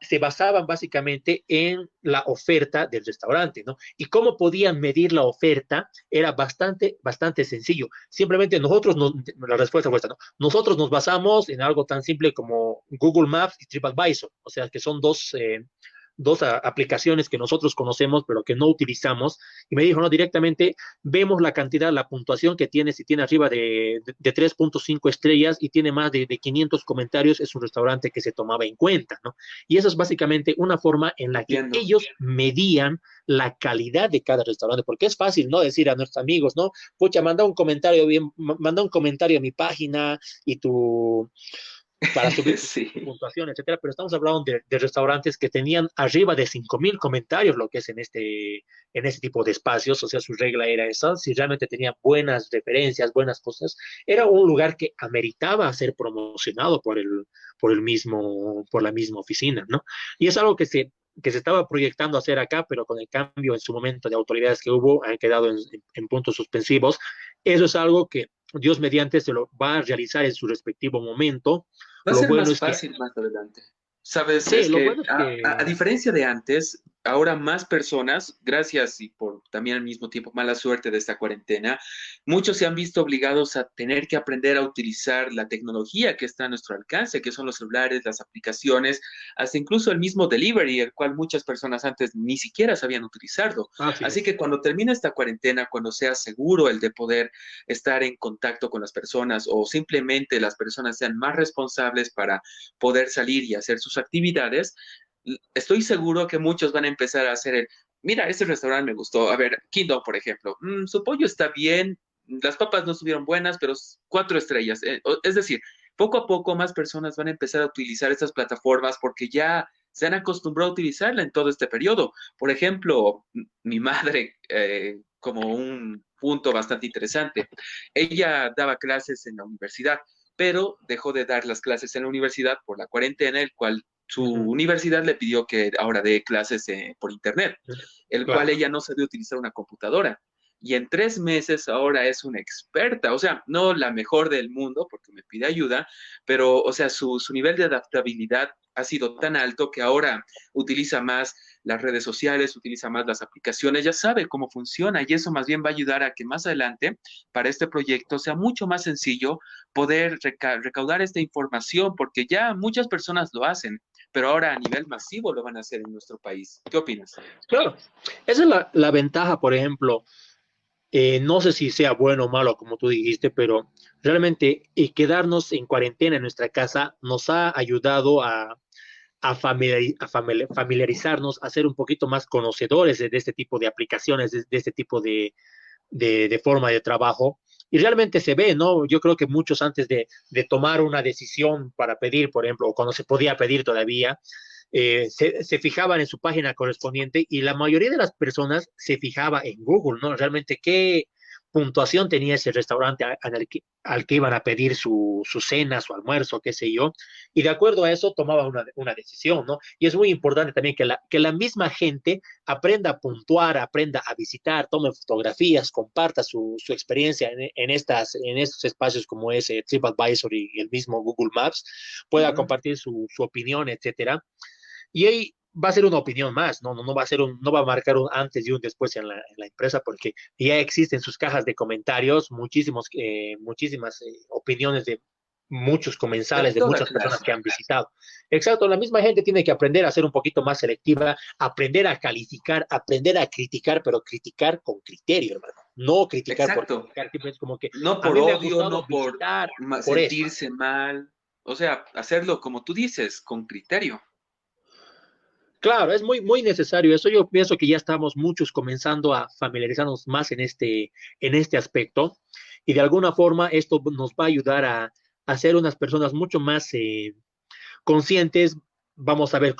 se basaban básicamente en la oferta del restaurante, ¿no? Y cómo podían medir la oferta era bastante sencillo. Simplemente la respuesta fue esta, ¿no? Nosotros nos basamos en algo tan simple como Google Maps y TripAdvisor, o sea, que son dos aplicaciones que nosotros conocemos, pero que no utilizamos. Y me dijo, no, directamente vemos la cantidad, la puntuación que tiene, si tiene arriba de 3.5 estrellas y tiene más de 500 comentarios, es un restaurante que se tomaba en cuenta, ¿no? Y eso es básicamente una forma en la que Entiendo. ellos medían la calidad de cada restaurante, porque es fácil, ¿no? Decir a nuestros amigos, ¿no? Pucha, manda un comentario a mi página y para subir tu Sí. puntuación, etcétera, pero estamos hablando de restaurantes que tenían arriba de 5.000 comentarios, lo que es en este tipo de espacios, o sea, su regla era esa, si realmente tenía buenas referencias, buenas cosas, era un lugar que ameritaba ser promocionado por la misma oficina, ¿no? Y es algo que se estaba proyectando hacer acá, pero con el cambio en su momento de autoridades que hubo, han quedado en puntos suspensivos. Eso es algo que Dios mediante se lo va a realizar en su respectivo momento. Va a Lo ser bueno más es que, fácil más adelante. Sabes, sí, es lo que bueno es a que, diferencia de antes, ahora más personas, gracias y por también al mismo tiempo mala suerte de esta cuarentena, muchos se han visto obligados a tener que aprender a utilizar la tecnología que está a nuestro alcance, que son los celulares, las aplicaciones, hasta incluso el mismo delivery, el cual muchas personas antes ni siquiera sabían utilizarlo. así Así es. que cuando termine esta cuarentena, cuando sea seguro el de poder estar en contacto con las personas o simplemente las personas sean más responsables para poder salir y hacer sus actividades, estoy seguro que muchos van a empezar a hacer mira, este restaurante me gustó. A ver, Kingdom, por ejemplo, su pollo está bien, las papas no estuvieron buenas, pero 4 estrellas. Es decir, poco a poco más personas van a empezar a utilizar estas plataformas porque ya se han acostumbrado a utilizarla en todo este periodo. Por ejemplo, mi madre, como un punto bastante interesante, ella daba clases en la universidad, pero dejó de dar las clases en la universidad por la cuarentena, el cual su Ujú, universidad le pidió que ahora dé clases por internet, el cual claro. ella no sabía utilizar una computadora. Y en 3 meses ahora es una experta, o sea, no la mejor del mundo porque me pide ayuda, pero, o sea, su nivel de adaptabilidad ha sido tan alto que ahora utiliza más las redes sociales, utiliza más las aplicaciones, ya sabe cómo funciona y eso más bien va a ayudar a que más adelante para este proyecto sea mucho más sencillo poder recaudar esta información porque ya muchas personas lo hacen, pero ahora a nivel masivo lo van a hacer en nuestro país. ¿Qué opinas? Claro. Esa es la ventaja, por ejemplo. No sé si sea bueno o malo, como tú dijiste, pero realmente quedarnos en cuarentena en nuestra casa nos ha ayudado a familiarizarnos, a ser un poquito más conocedores de este tipo de aplicaciones, de este tipo de forma de trabajo. Y realmente se ve, ¿no? Yo creo que muchos antes de tomar una decisión para pedir, por ejemplo, o cuando se podía pedir todavía, se fijaban en su página correspondiente y la mayoría de las personas se fijaba en Google, ¿no? Realmente qué puntuación tenía ese restaurante al que iban a pedir su cena, su almuerzo, qué sé yo, y de acuerdo a eso tomaba una decisión, ¿no? Y es muy importante también que la misma gente aprenda a puntuar, aprenda a visitar, tome fotografías, comparta su experiencia en estos espacios como es TripAdvisor y el mismo Google Maps, pueda Ujú. compartir su opinión, etcétera. Y ahí va a ser una opinión más, no va a no va a marcar un antes y un después en la empresa porque ya existen sus cajas de comentarios, muchísimas opiniones de muchos De comensales, de toda muchas personas clase. que han visitado. Exacto, la misma gente tiene que aprender a ser un poquito más selectiva, aprender a calificar, aprender a criticar, pero criticar con criterio, hermano. No criticar por Exacto. criticar, siempre es como que No a por mí me ha odio, gustado no por visitar por esto. sentirse mal. O sea, hacerlo como tú dices, con criterio. Claro, es muy necesario eso. Yo pienso que ya estamos muchos comenzando a familiarizarnos más en este aspecto y de alguna forma esto nos va a ayudar a ser unas personas mucho más conscientes. Vamos a ver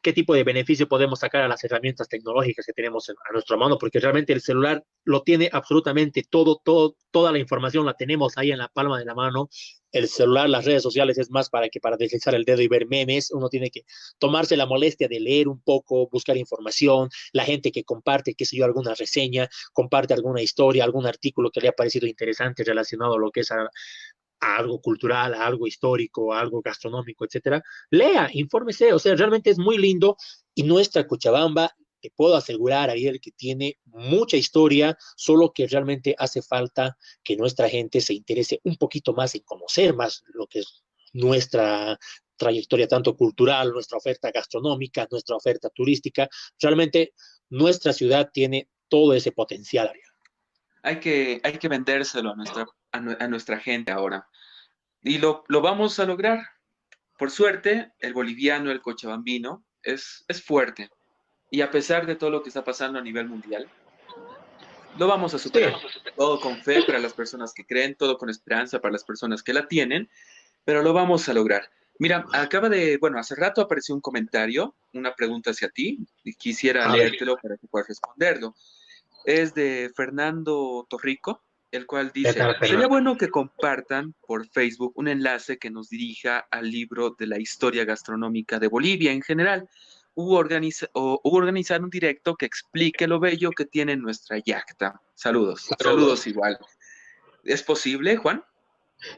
qué tipo de beneficio podemos sacar a las herramientas tecnológicas que tenemos a nuestra mano, porque realmente el celular lo tiene absolutamente toda la información la tenemos ahí en la palma de la mano. El celular, las redes sociales es más para que para deslizar el dedo y ver memes, uno tiene que tomarse la molestia de leer un poco, buscar información, la gente que comparte, qué sé yo, alguna reseña, comparte alguna historia, algún artículo que le ha parecido interesante relacionado a lo que es a algo cultural, a algo histórico, a algo gastronómico, etcétera, lea, infórmese, o sea, realmente es muy lindo y nuestra Cochabamba, te puedo asegurar, Ariel, que tiene mucha historia, solo que realmente hace falta que nuestra gente se interese un poquito más en conocer más lo que es nuestra trayectoria tanto cultural, nuestra oferta gastronómica, nuestra oferta turística. Realmente nuestra ciudad tiene todo ese potencial, Ariel. Hay que vendérselo a nuestra gente ahora. Y lo vamos a lograr. Por suerte, el boliviano, el cochabambino, es fuerte. Y a pesar de todo lo que está pasando a nivel mundial, lo vamos a Sí, superar. Todo con fe para las personas que creen, todo con esperanza para las personas que la tienen, pero lo vamos a lograr. Mira, bueno, hace rato apareció un comentario, una pregunta hacia ti, y quisiera a ver, leértelo para que puedas responderlo. Es de Fernando Torrico, el cual ¿qué dice, tal, sería Fernando? bueno que compartan por Facebook un enlace que nos dirija al libro de la historia gastronómica de Bolivia en general, u organizar un directo que explique lo bello que tiene nuestra yacta. Saludos, saludos Saludos. igual. ¿Es posible, Juan?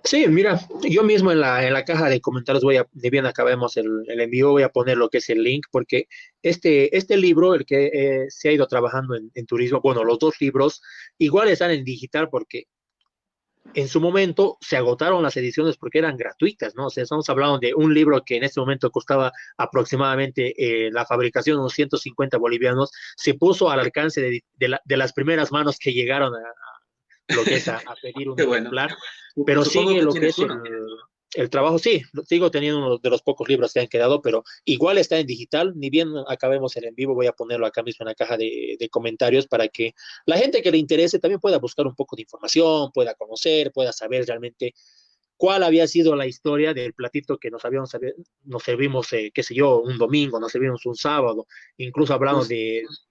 Sí, mira, yo mismo en la caja de comentarios de bien acabemos el envío, voy a poner lo que es el link, porque este libro, el que se ha ido trabajando en turismo, bueno, los dos libros, igual están en digital porque en su momento se agotaron las ediciones porque eran gratuitas, ¿no? O sea, estamos hablando de un libro que en este momento costaba aproximadamente la fabricación unos 150 bolivianos, se puso al alcance de las primeras manos que llegaron a lo que es a pedir un Qué bueno. ejemplar, pero Supongo sigue que lo que tienes es uno. el trabajo, sí, sigo teniendo uno de los pocos libros que han quedado, pero igual está en digital, ni bien acabemos el en vivo, voy a ponerlo acá mismo en la caja de comentarios para que la gente que le interese también pueda buscar un poco de información, pueda conocer, pueda saber realmente cuál había sido la historia del platito que nos servimos, qué sé yo, un domingo, nos servimos un sábado, incluso hablamos Justo.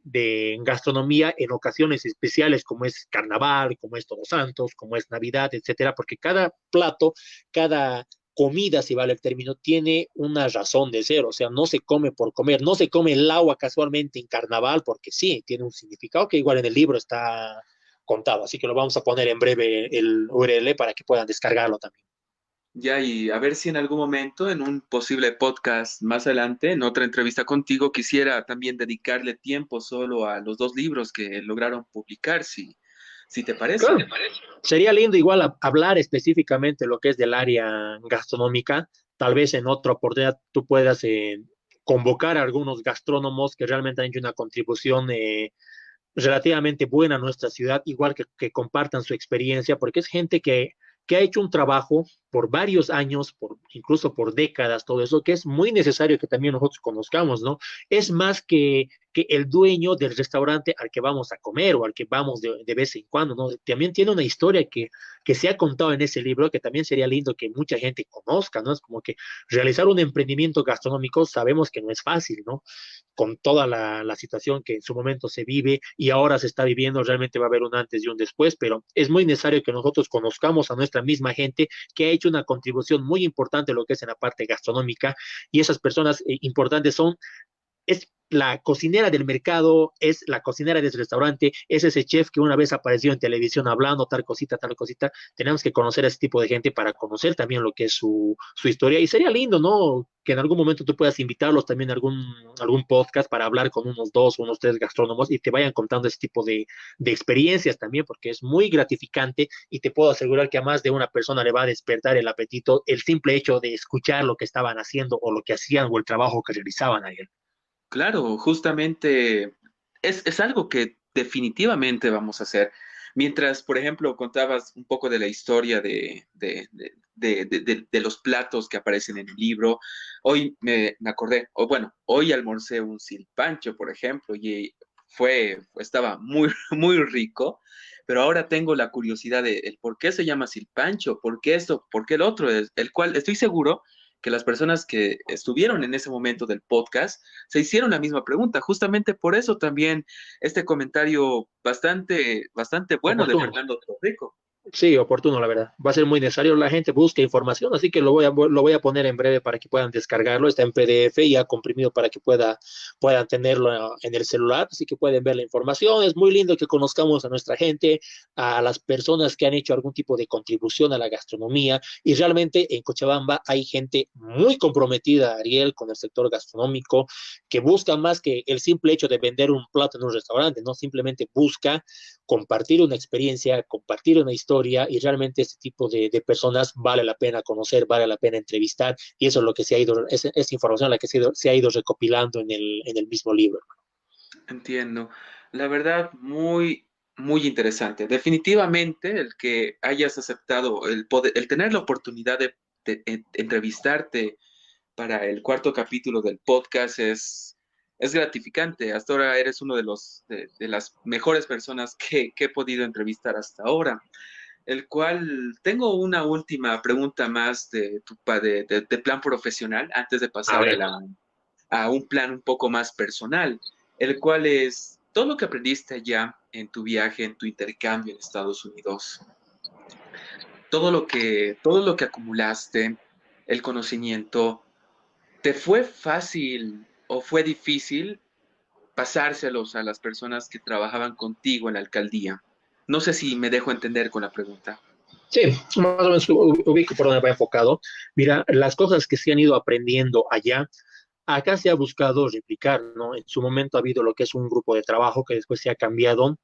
de gastronomía en ocasiones especiales como es carnaval, como es Todos Santos, como es Navidad, etcétera, porque cada plato, cada comida, si vale el término, tiene una razón de ser, o sea, no se come por comer, no se come el agua casualmente en carnaval, porque sí, tiene un significado que igual en el libro está contado, así que lo vamos a poner en breve el URL para que puedan descargarlo también. Ya, y a ver si en algún momento, en un posible podcast más adelante, en otra entrevista contigo, quisiera también dedicarle tiempo solo a los dos libros que lograron publicar, si te parece. Claro, sería lindo igual hablar específicamente lo que es del área gastronómica. Tal vez en otra oportunidad tú puedas convocar a algunos gastrónomos que realmente han hecho una contribución relativamente buena a nuestra ciudad, igual que compartan su experiencia, porque es gente que ha hecho un trabajo por varios años, incluso por décadas, todo eso, que es muy necesario que también nosotros conozcamos, ¿no? Es más que el dueño del restaurante al que vamos a comer o al que vamos de vez en cuando, ¿no? También tiene una historia que se ha contado en ese libro que también sería lindo que mucha gente conozca, ¿no? Es como que realizar un emprendimiento gastronómico sabemos que no es fácil, ¿no? Con toda la situación que en su momento se vive y ahora se está viviendo, realmente va a haber un antes y un después, pero es muy necesario que nosotros conozcamos a nuestra misma gente que ha hecho una contribución muy importante en lo que es en la parte gastronómica y esas personas importantes es la cocinera del mercado, es la cocinera del restaurante, es ese chef que una vez apareció en televisión hablando tal cosita, tal cosita. Tenemos que conocer a ese tipo de gente para conocer también lo que es su historia. Y sería lindo, ¿no? Que en algún momento tú puedas invitarlos también a algún podcast para hablar con unos dos, unos tres gastrónomos y te vayan contando ese tipo de experiencias también, porque es muy gratificante y te puedo asegurar que a más de una persona le va a despertar el apetito el simple hecho de escuchar lo que estaban haciendo o lo que hacían o el trabajo que realizaban ayer. Claro, justamente es algo que definitivamente vamos a hacer. Mientras, por ejemplo, contabas un poco de la historia de los platos que aparecen en el libro, hoy me acordé, o bueno, hoy almorcé un silpancho, por ejemplo, y estaba muy, muy rico, pero ahora tengo la curiosidad de el por qué se llama silpancho, por qué esto, por qué el otro, el cual estoy seguro que las personas que estuvieron en ese momento del podcast se hicieron la misma pregunta. Justamente por eso también este comentario bastante bueno de Oportuno. Fernando Torrico. Sí, oportuno, la verdad. Va a ser muy necesario. La gente busca información, así que lo voy a poner en breve para que puedan descargarlo. Está en PDF ya comprimido para que puedan tenerlo en el celular, así que pueden ver la información. Es muy lindo que conozcamos a nuestra gente, a las personas que han hecho algún tipo de contribución a la gastronomía. Y realmente en Cochabamba hay gente muy comprometida, Ariel, con el sector gastronómico, que busca más que el simple hecho de vender un plato en un restaurante, no simplemente busca compartir una experiencia, compartir una historia y realmente este tipo personas vale la pena conocer, vale la pena entrevistar y eso es lo que se ha ido, esa información la que se ha ido recopilando en el mismo libro. Entiendo. La verdad, muy interesante. Definitivamente, el que hayas aceptado el tener la oportunidad de entrevistarte para el cuarto capítulo del podcast es gratificante. Hasta ahora eres uno de las mejores personas que he podido entrevistar hasta ahora. El cual tengo una última pregunta más de plan profesional antes de A pasar ver, a un plan un poco más personal, el cual es todo lo que aprendiste ya en tu viaje, en tu intercambio en Estados Unidos, todo lo que acumulaste, el conocimiento, ¿te fue fácil o fue difícil pasárselos a las personas que trabajaban contigo en la alcaldía? No sé si me dejo entender con la pregunta. sí, más o menos ubico por donde va enfocado. Mira, las cosas que se han ido aprendiendo allá, acá se ha buscado replicar, ¿no? En su momento ha habido lo que es un grupo de trabajo que después se ha cambiado.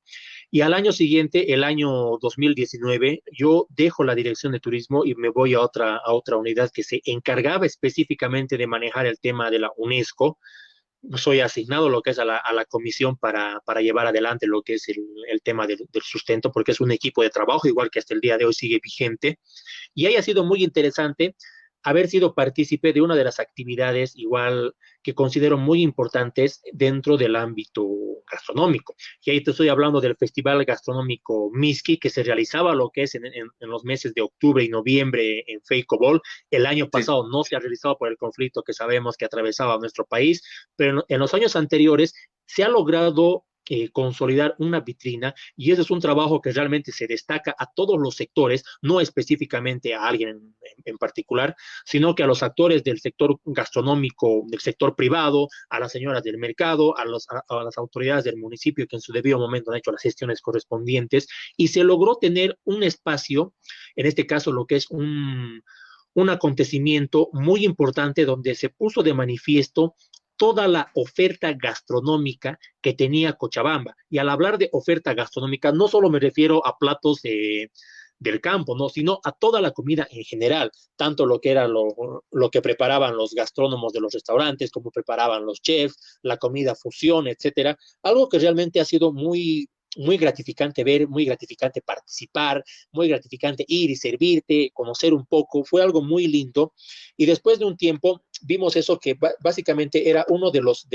Y al año siguiente, el año 2019, yo dejo la dirección de turismo y me voy a otra unidad que se encargaba específicamente de manejar el tema de la UNESCO. Soy asignado lo que es a la comisión para llevar adelante lo que es el tema del sustento, porque es un equipo de trabajo, igual que hasta el día de hoy sigue vigente. Y haya sido muy interesante haber sido partícipe de una de las actividades igual que considero muy importantes dentro del ámbito gastronómico. Y ahí te estoy hablando del Festival Gastronómico Miski, que se realizaba lo que es en los meses de octubre y noviembre en Feicobol. El año Sí. pasado no se ha realizado por el conflicto que sabemos que atravesaba nuestro país, pero en los años anteriores se ha logrado consolidar una vitrina y ese es un trabajo que realmente se destaca a todos los sectores, no específicamente a alguien en particular, sino que a los actores del sector gastronómico, del sector privado, a las señoras del mercado, a las autoridades del municipio que en su debido momento han hecho las gestiones correspondientes y se logró tener un espacio, en este caso lo que es un acontecimiento muy importante donde se puso de manifiesto toda la oferta gastronómica que tenía Cochabamba. Y al hablar de oferta gastronómica, no solo me refiero a platos del campo, ¿no? Sino a toda la comida en general, tanto lo que era lo que preparaban los gastrónomos de los restaurantes, como preparaban los chefs, la comida fusión, etcétera. Algo que realmente ha sido muy gratificante ver, muy gratificante participar, muy gratificante ir y servirte, conocer un poco, fue algo muy lindo. Y después de un tiempo vimos eso que básicamente era uno de los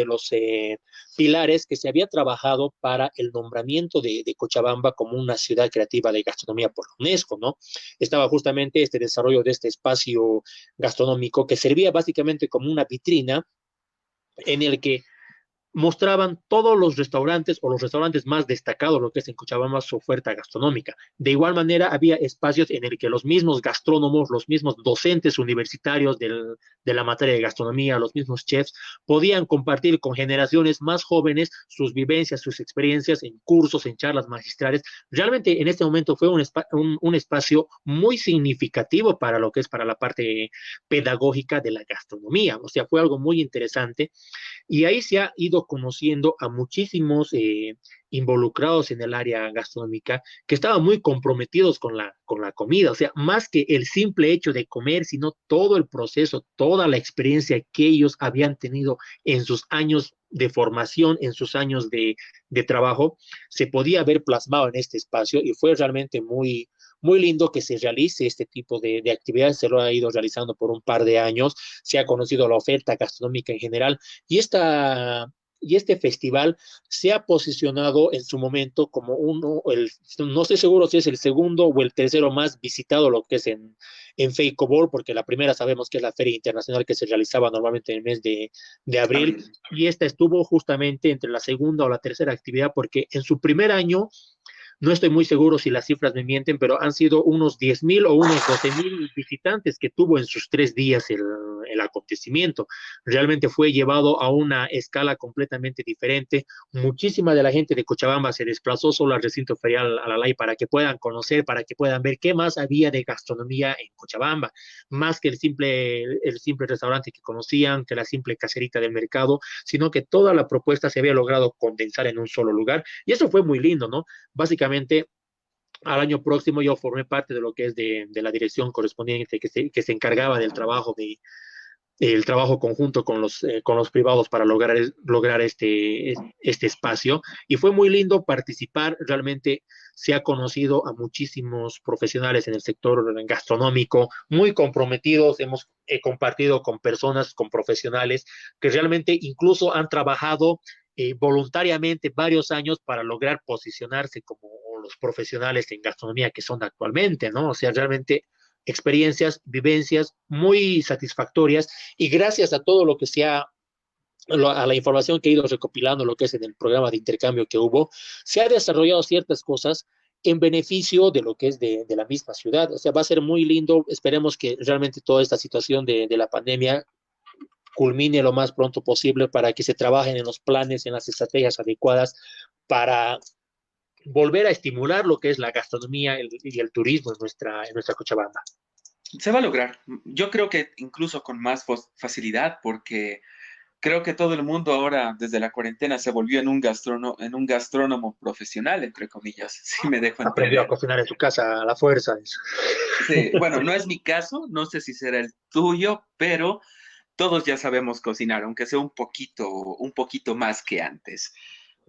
pilares que se había trabajado para el nombramiento de Cochabamba como una ciudad creativa de gastronomía por la UNESCO, ¿no? Estaba justamente este desarrollo de este espacio gastronómico que servía básicamente como una vitrina en el que mostraban todos los restaurantes o los restaurantes más destacados, lo que es en Cochabamba, su oferta gastronómica. De igual manera, había espacios en el que los mismos gastrónomos, los mismos docentes universitarios de la materia de gastronomía, los mismos chefs, podían compartir con generaciones más jóvenes sus vivencias, sus experiencias en cursos, en charlas magistrales. Realmente en este momento fue un espacio muy significativo para lo que es para la parte pedagógica de la gastronomía. O sea, fue algo muy interesante y ahí se ha ido conociendo a muchísimos involucrados en el área gastronómica que estaban muy comprometidos con la comida. O sea, más que el simple hecho de comer, sino todo el proceso, toda la experiencia que ellos habían tenido en sus años de formación, en sus años de trabajo, se podía ver plasmado en este espacio y fue realmente muy lindo que se realice este tipo de actividades. Se lo ha ido realizando por un par de años, se ha conocido la oferta gastronómica en general y y este festival se ha posicionado en su momento como no estoy seguro si es el segundo o el tercero más visitado, lo que es en Fakeover, porque la primera sabemos que es la feria internacional que se realizaba normalmente en el mes de abril, Abril. y esta estuvo justamente entre la segunda o la tercera actividad, porque en su primer año no estoy muy seguro si las cifras me mienten, pero han sido unos 10,000 o unos 12,000 visitantes que tuvo en sus 3 días el acontecimiento. Realmente fue llevado a una escala completamente diferente. Muchísima de la gente de Cochabamba se desplazó solo al recinto ferial Alalay para que puedan conocer, para que puedan ver qué más había de gastronomía en Cochabamba, más que el simple restaurante que conocían, que la simple caserita del mercado, sino que toda la propuesta se había logrado condensar en un solo lugar. Y eso fue muy lindo, ¿no? Básicamente, al año próximo yo formé parte de lo que es de la dirección correspondiente que se encargaba del trabajo el trabajo conjunto con los privados para lograr este espacio. Y fue muy lindo participar. Realmente se ha conocido a muchísimos profesionales en el sector gastronómico, muy comprometidos. Hemos compartido con personas, con profesionales que realmente incluso han trabajado voluntariamente varios años para lograr posicionarse como los profesionales en gastronomía que son actualmente, ¿no? O sea, realmente experiencias, vivencias muy satisfactorias, y gracias a todo lo que a la información que he ido recopilando, lo que es en el programa de intercambio que hubo, se ha desarrollado ciertas cosas en beneficio de lo que es de la misma ciudad. O sea, va a ser muy lindo. Esperemos que realmente toda esta situación de la pandemia culmine lo más pronto posible para que se trabajen en los planes, en las estrategias adecuadas para volver a estimular lo que es la gastronomía y el turismo en nuestra Cochabamba. Se va a lograr. Yo creo que incluso con más facilidad, porque creo que todo el mundo ahora, desde la cuarentena, se volvió en un gastrónomo profesional, entre comillas, si me dejo Aprendió a entender. cocinar en su casa a la fuerza. Sí, bueno, no es mi caso, no sé si será el tuyo, pero todos ya sabemos cocinar, aunque sea un poquito más que antes.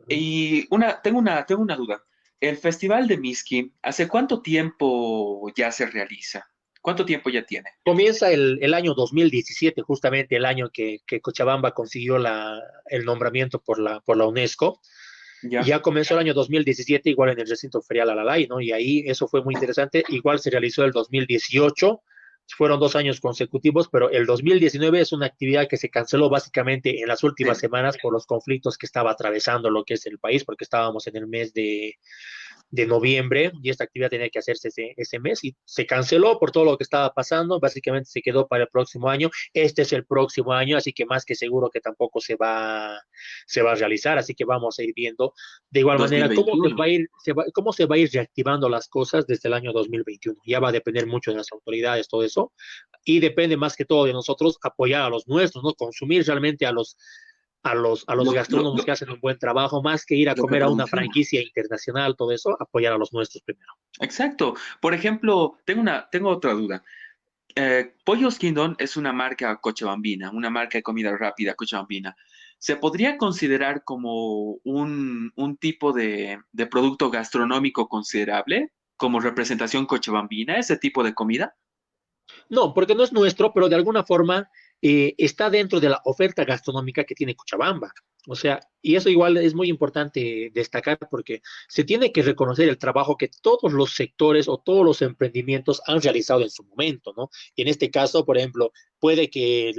Y tengo una duda. ¿El Festival de Miski, hace cuánto tiempo ya se realiza? ¿Cuánto tiempo ya tiene? Comienza el año 2017, justamente el año que Cochabamba consiguió el nombramiento por la UNESCO. Ya. Ya comenzó el año 2017, igual en el recinto ferial Alalay, ¿no? Y ahí eso fue muy interesante. Igual se realizó el 2018, fueron 2 años consecutivos, pero el 2019 es una actividad que se canceló básicamente en las últimas Sí. semanas por los conflictos que estaba atravesando lo que es el país, porque estábamos en el mes de noviembre, y esta actividad tenía que hacerse ese mes y se canceló por todo lo que estaba pasando. Básicamente se quedó para el próximo año. Este es el próximo año, así que más que seguro que tampoco se va a realizar, así que vamos a ir viendo de igual manera cómo se 2021. va a ir, cómo se va a ir reactivando las cosas desde el año 2021. Ya va a depender mucho de las autoridades, todo eso, y depende más que todo de nosotros apoyar a los nuestros, ¿no? Consumir realmente a los Lo, lo, gastrónomos que lo, hacen un buen trabajo, más que ir a lo que comer a una producimos. franquicia internacional, todo eso, apoyar a los nuestros primero. Exacto. Por ejemplo, tengo otra duda. Pollos Kingdom es una marca cochabambina, una marca de comida rápida cochabambina. ¿Se podría considerar como un tipo de producto gastronómico considerable, como representación cochabambina, ese tipo de comida? No, porque no es nuestro, pero de alguna forma está dentro de la oferta gastronómica que tiene Cochabamba. O sea, y eso igual es muy importante destacar, porque se tiene que reconocer el trabajo que todos los sectores o todos los emprendimientos han realizado en su momento, ¿no? Y en este caso, por ejemplo, puede que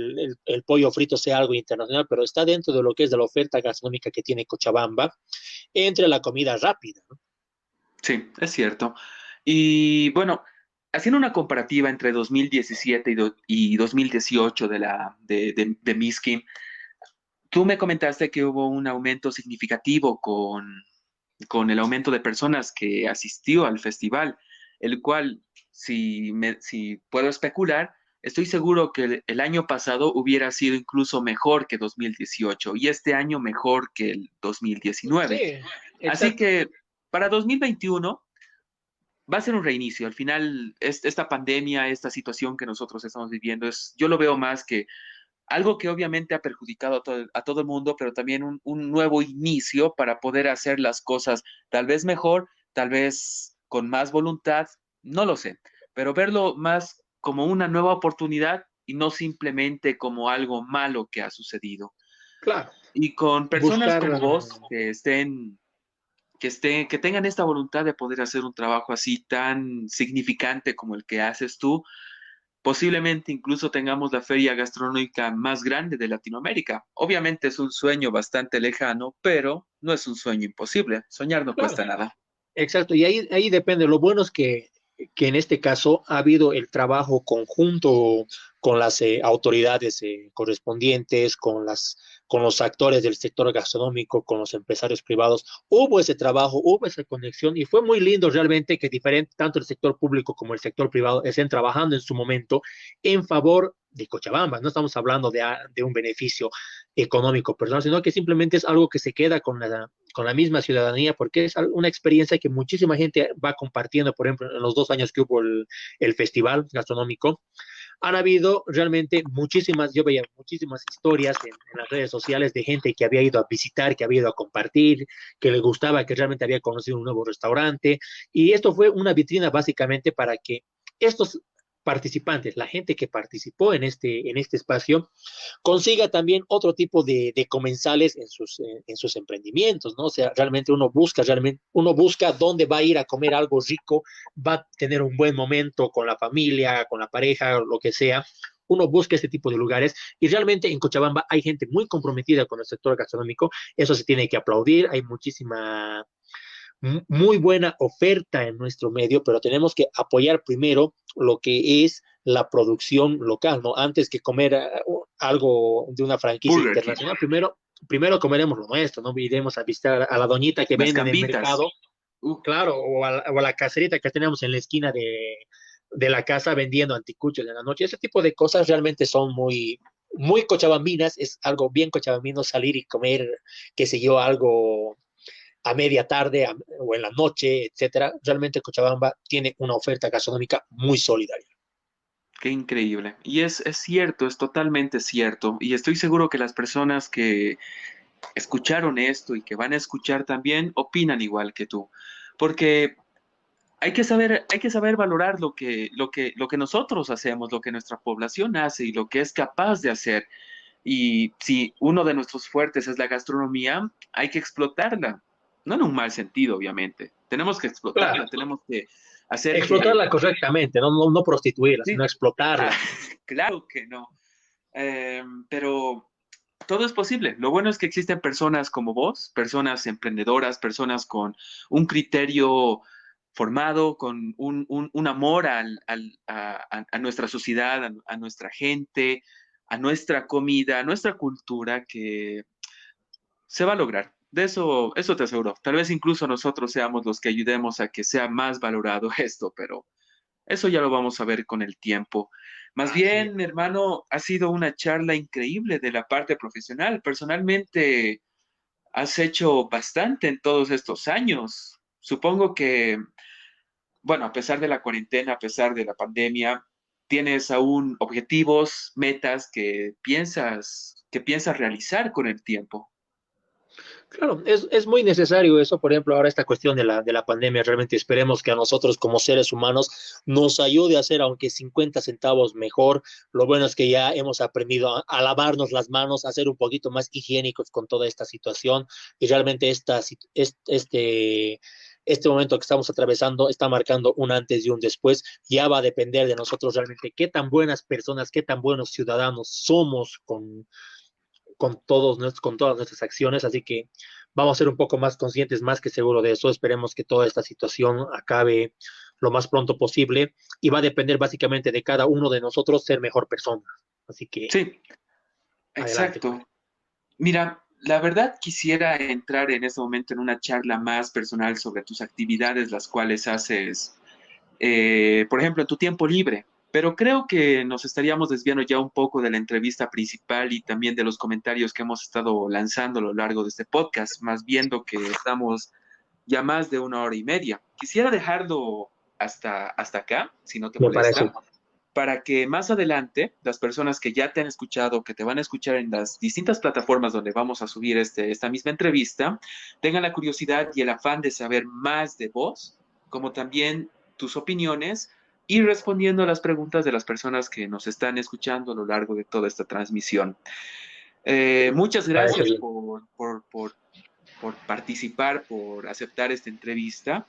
el pollo frito sea algo internacional, pero está dentro de lo que es de la oferta gastronómica que tiene Cochabamba entre la comida rápida, ¿no? Sí, es cierto. Y bueno, haciendo una comparativa entre 2017 y 2018 de Miskin, tú me comentaste que hubo un aumento significativo con el aumento de personas que asistió al festival, el cual, si puedo especular, estoy seguro que el año pasado hubiera sido incluso mejor que 2018 y este año mejor que el 2019. Sí, Así exacto. que para 2021 va a ser un reinicio. Al final, esta pandemia, esta situación que nosotros estamos viviendo, yo lo veo más que algo que obviamente ha perjudicado a todo el mundo, pero también un nuevo inicio para poder hacer las cosas tal vez mejor, tal vez con más voluntad, no lo sé, pero verlo más como una nueva oportunidad y no simplemente como algo malo que ha sucedido. Claro. Y con personas buscar, como vos que tengan esta voluntad de poder hacer un trabajo así tan significante como el que haces tú, posiblemente incluso tengamos la feria gastronómica más grande de Latinoamérica. Obviamente es un sueño bastante lejano, pero no es un sueño imposible. Soñar no claro, cuesta nada. exacto, y ahí depende. Lo bueno es que en este caso ha habido el trabajo conjunto con las autoridades correspondientes, con los actores del sector gastronómico, con los empresarios privados. Hubo ese trabajo, hubo esa conexión y fue muy lindo realmente que diferente, tanto el sector público como el sector privado estén trabajando en su momento en favor de Cochabamba. No estamos hablando de un beneficio económico personal, sino que simplemente es algo que se queda con la misma ciudadanía, porque es una experiencia que muchísima gente va compartiendo, por ejemplo, en los 2 años que hubo el festival gastronómico. Han habido realmente muchísimas, yo veía muchísimas historias en las redes sociales de gente que había ido a visitar, que había ido a compartir, que le gustaba, que realmente había conocido un nuevo restaurante. Y esto fue una vitrina básicamente para que estos participantes, la gente que participó en este espacio, consiga también otro tipo de comensales en sus emprendimientos, ¿no? O sea, realmente uno busca dónde va a ir a comer algo rico, va a tener un buen momento con la familia, con la pareja, lo que sea. Uno busca este tipo de lugares y realmente en Cochabamba hay gente muy comprometida con el sector gastronómico, eso se tiene que aplaudir, hay muchísima muy buena oferta en nuestro medio, pero tenemos que apoyar primero lo que es la producción local, ¿no? Antes que comer algo de una franquicia Burger King, internacional, primero comeremos lo nuestro, ¿no? Iremos a visitar a la doñita que las vende en el gambitas. mercado, claro, o a la caserita que tenemos en la esquina de la casa vendiendo anticuchos de la noche. Ese tipo de cosas realmente son muy cochabambinas, es algo bien cochabambino salir y comer, qué sé yo, algo a media tarde o en la noche, etcétera. Realmente Cochabamba tiene una oferta gastronómica muy solidaria. Qué increíble. Y es cierto, es totalmente cierto. Y estoy seguro que las personas que escucharon esto y que van a escuchar también opinan igual que tú. Porque hay que saber valorar lo que nosotros hacemos, lo que nuestra población hace y lo que es capaz de hacer. Y si uno de nuestros fuertes es la gastronomía, hay que explotarla. No en un mal sentido, obviamente. Tenemos que Claro, explotarla, tenemos que hacer que... explotarla correctamente, no prostituirla, Sí, sino ah, explotarla. claro que no. Pero todo es posible. Lo bueno es que existen personas como vos, personas emprendedoras, personas con un criterio formado, con un amor a nuestra sociedad, a nuestra gente, a nuestra comida, a nuestra cultura, que se va a lograr. Eso te aseguro. Tal vez incluso nosotros seamos los que ayudemos a que sea más valorado esto, pero eso ya lo vamos a ver con el tiempo. Más Así bien, mi es. hermano, ha sido una charla increíble de la parte profesional. Personalmente, has hecho bastante en todos estos años. Supongo que, bueno, a pesar de la cuarentena, a pesar de la pandemia, tienes aún objetivos, metas que piensas realizar con el tiempo. Claro, es muy necesario eso, por ejemplo, ahora esta cuestión de la pandemia, realmente esperemos que a nosotros como seres humanos nos ayude a hacer, aunque 50 centavos mejor. Lo bueno es que ya hemos aprendido a lavarnos las manos, a ser un poquito más higiénicos con toda esta situación y realmente este momento que estamos atravesando está marcando un antes y un después. Ya va a depender de nosotros realmente qué tan buenas personas, qué tan buenos ciudadanos somos con todas nuestras acciones, así que vamos a ser un poco más conscientes, más que seguro de eso. Esperemos que toda esta situación acabe lo más pronto posible y va a depender básicamente de cada uno de nosotros ser mejor persona. Así que Sí, adelante con exacto. eso. Mira, la verdad quisiera entrar en este momento en una charla más personal sobre tus actividades, las cuales haces, por ejemplo, en tu tiempo libre. Pero creo que nos estaríamos desviando ya un poco de la entrevista principal y también de los comentarios que hemos estado lanzando a lo largo de este podcast, más viendo que estamos ya más de 1 hora y media. Quisiera dejarlo hasta acá, si no te Me parece. molesta, para que más adelante las personas que ya te han escuchado, que te van a escuchar en las distintas plataformas donde vamos a subir esta misma entrevista, tengan la curiosidad y el afán de saber más de vos, como también tus opiniones y respondiendo a las preguntas de las personas que nos están escuchando a lo largo de toda esta transmisión. Muchas Parece gracias bien. por participar, por aceptar esta entrevista.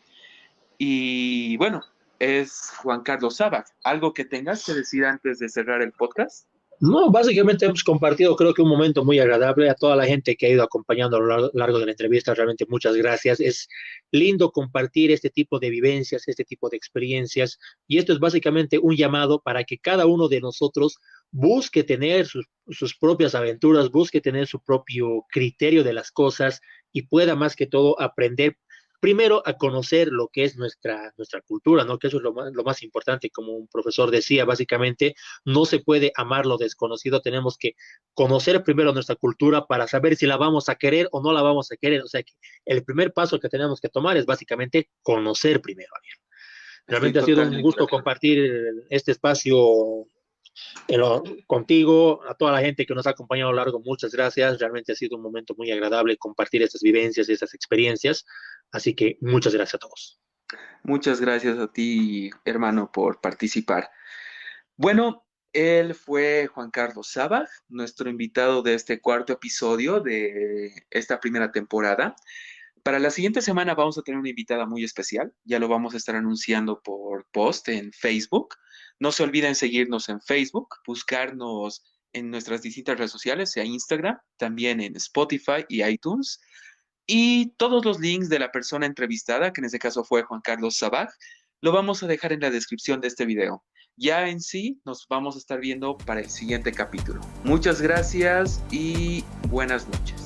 Y bueno, es Juan Carlos Sabac. ¿Algo que tengas que decir antes de cerrar el podcast? No, básicamente hemos compartido, creo que un momento muy agradable a toda la gente que ha ido acompañando a lo largo de la entrevista. Realmente muchas gracias. Es lindo compartir este tipo de vivencias, este tipo de experiencias. Y esto es básicamente un llamado para que cada uno de nosotros busque tener sus propias aventuras, busque tener su propio criterio de las cosas y pueda más que todo aprender primero a conocer lo que es nuestra cultura, ¿no? Que eso es lo más importante, como un profesor decía, básicamente no se puede amar lo desconocido, tenemos que conocer primero nuestra cultura para saber si la vamos a querer o no la vamos a querer. O sea que el primer paso que tenemos que tomar es básicamente conocer primero. Estoy Realmente ha sido un totalmente de gusto acuerdo. compartir este espacio contigo, a toda la gente que nos ha acompañado a lo largo, muchas gracias. Realmente ha sido un momento muy agradable compartir estas vivencias, estas experiencias. Así que muchas gracias a todos. Muchas gracias a ti, hermano, por participar. Bueno, él fue Juan Carlos Sabaj, nuestro invitado de este cuarto episodio de esta primera temporada. Para la siguiente semana vamos a tener una invitada muy especial. Ya lo vamos a estar anunciando por post en Facebook. No se olviden seguirnos en Facebook, buscarnos en nuestras distintas redes sociales, sea Instagram, también en Spotify y iTunes. Y todos los links de la persona entrevistada, que en este caso fue Juan Carlos Sabaj, lo vamos a dejar en la descripción de este video. Ya en sí nos vamos a estar viendo para el siguiente capítulo. Muchas gracias y buenas noches.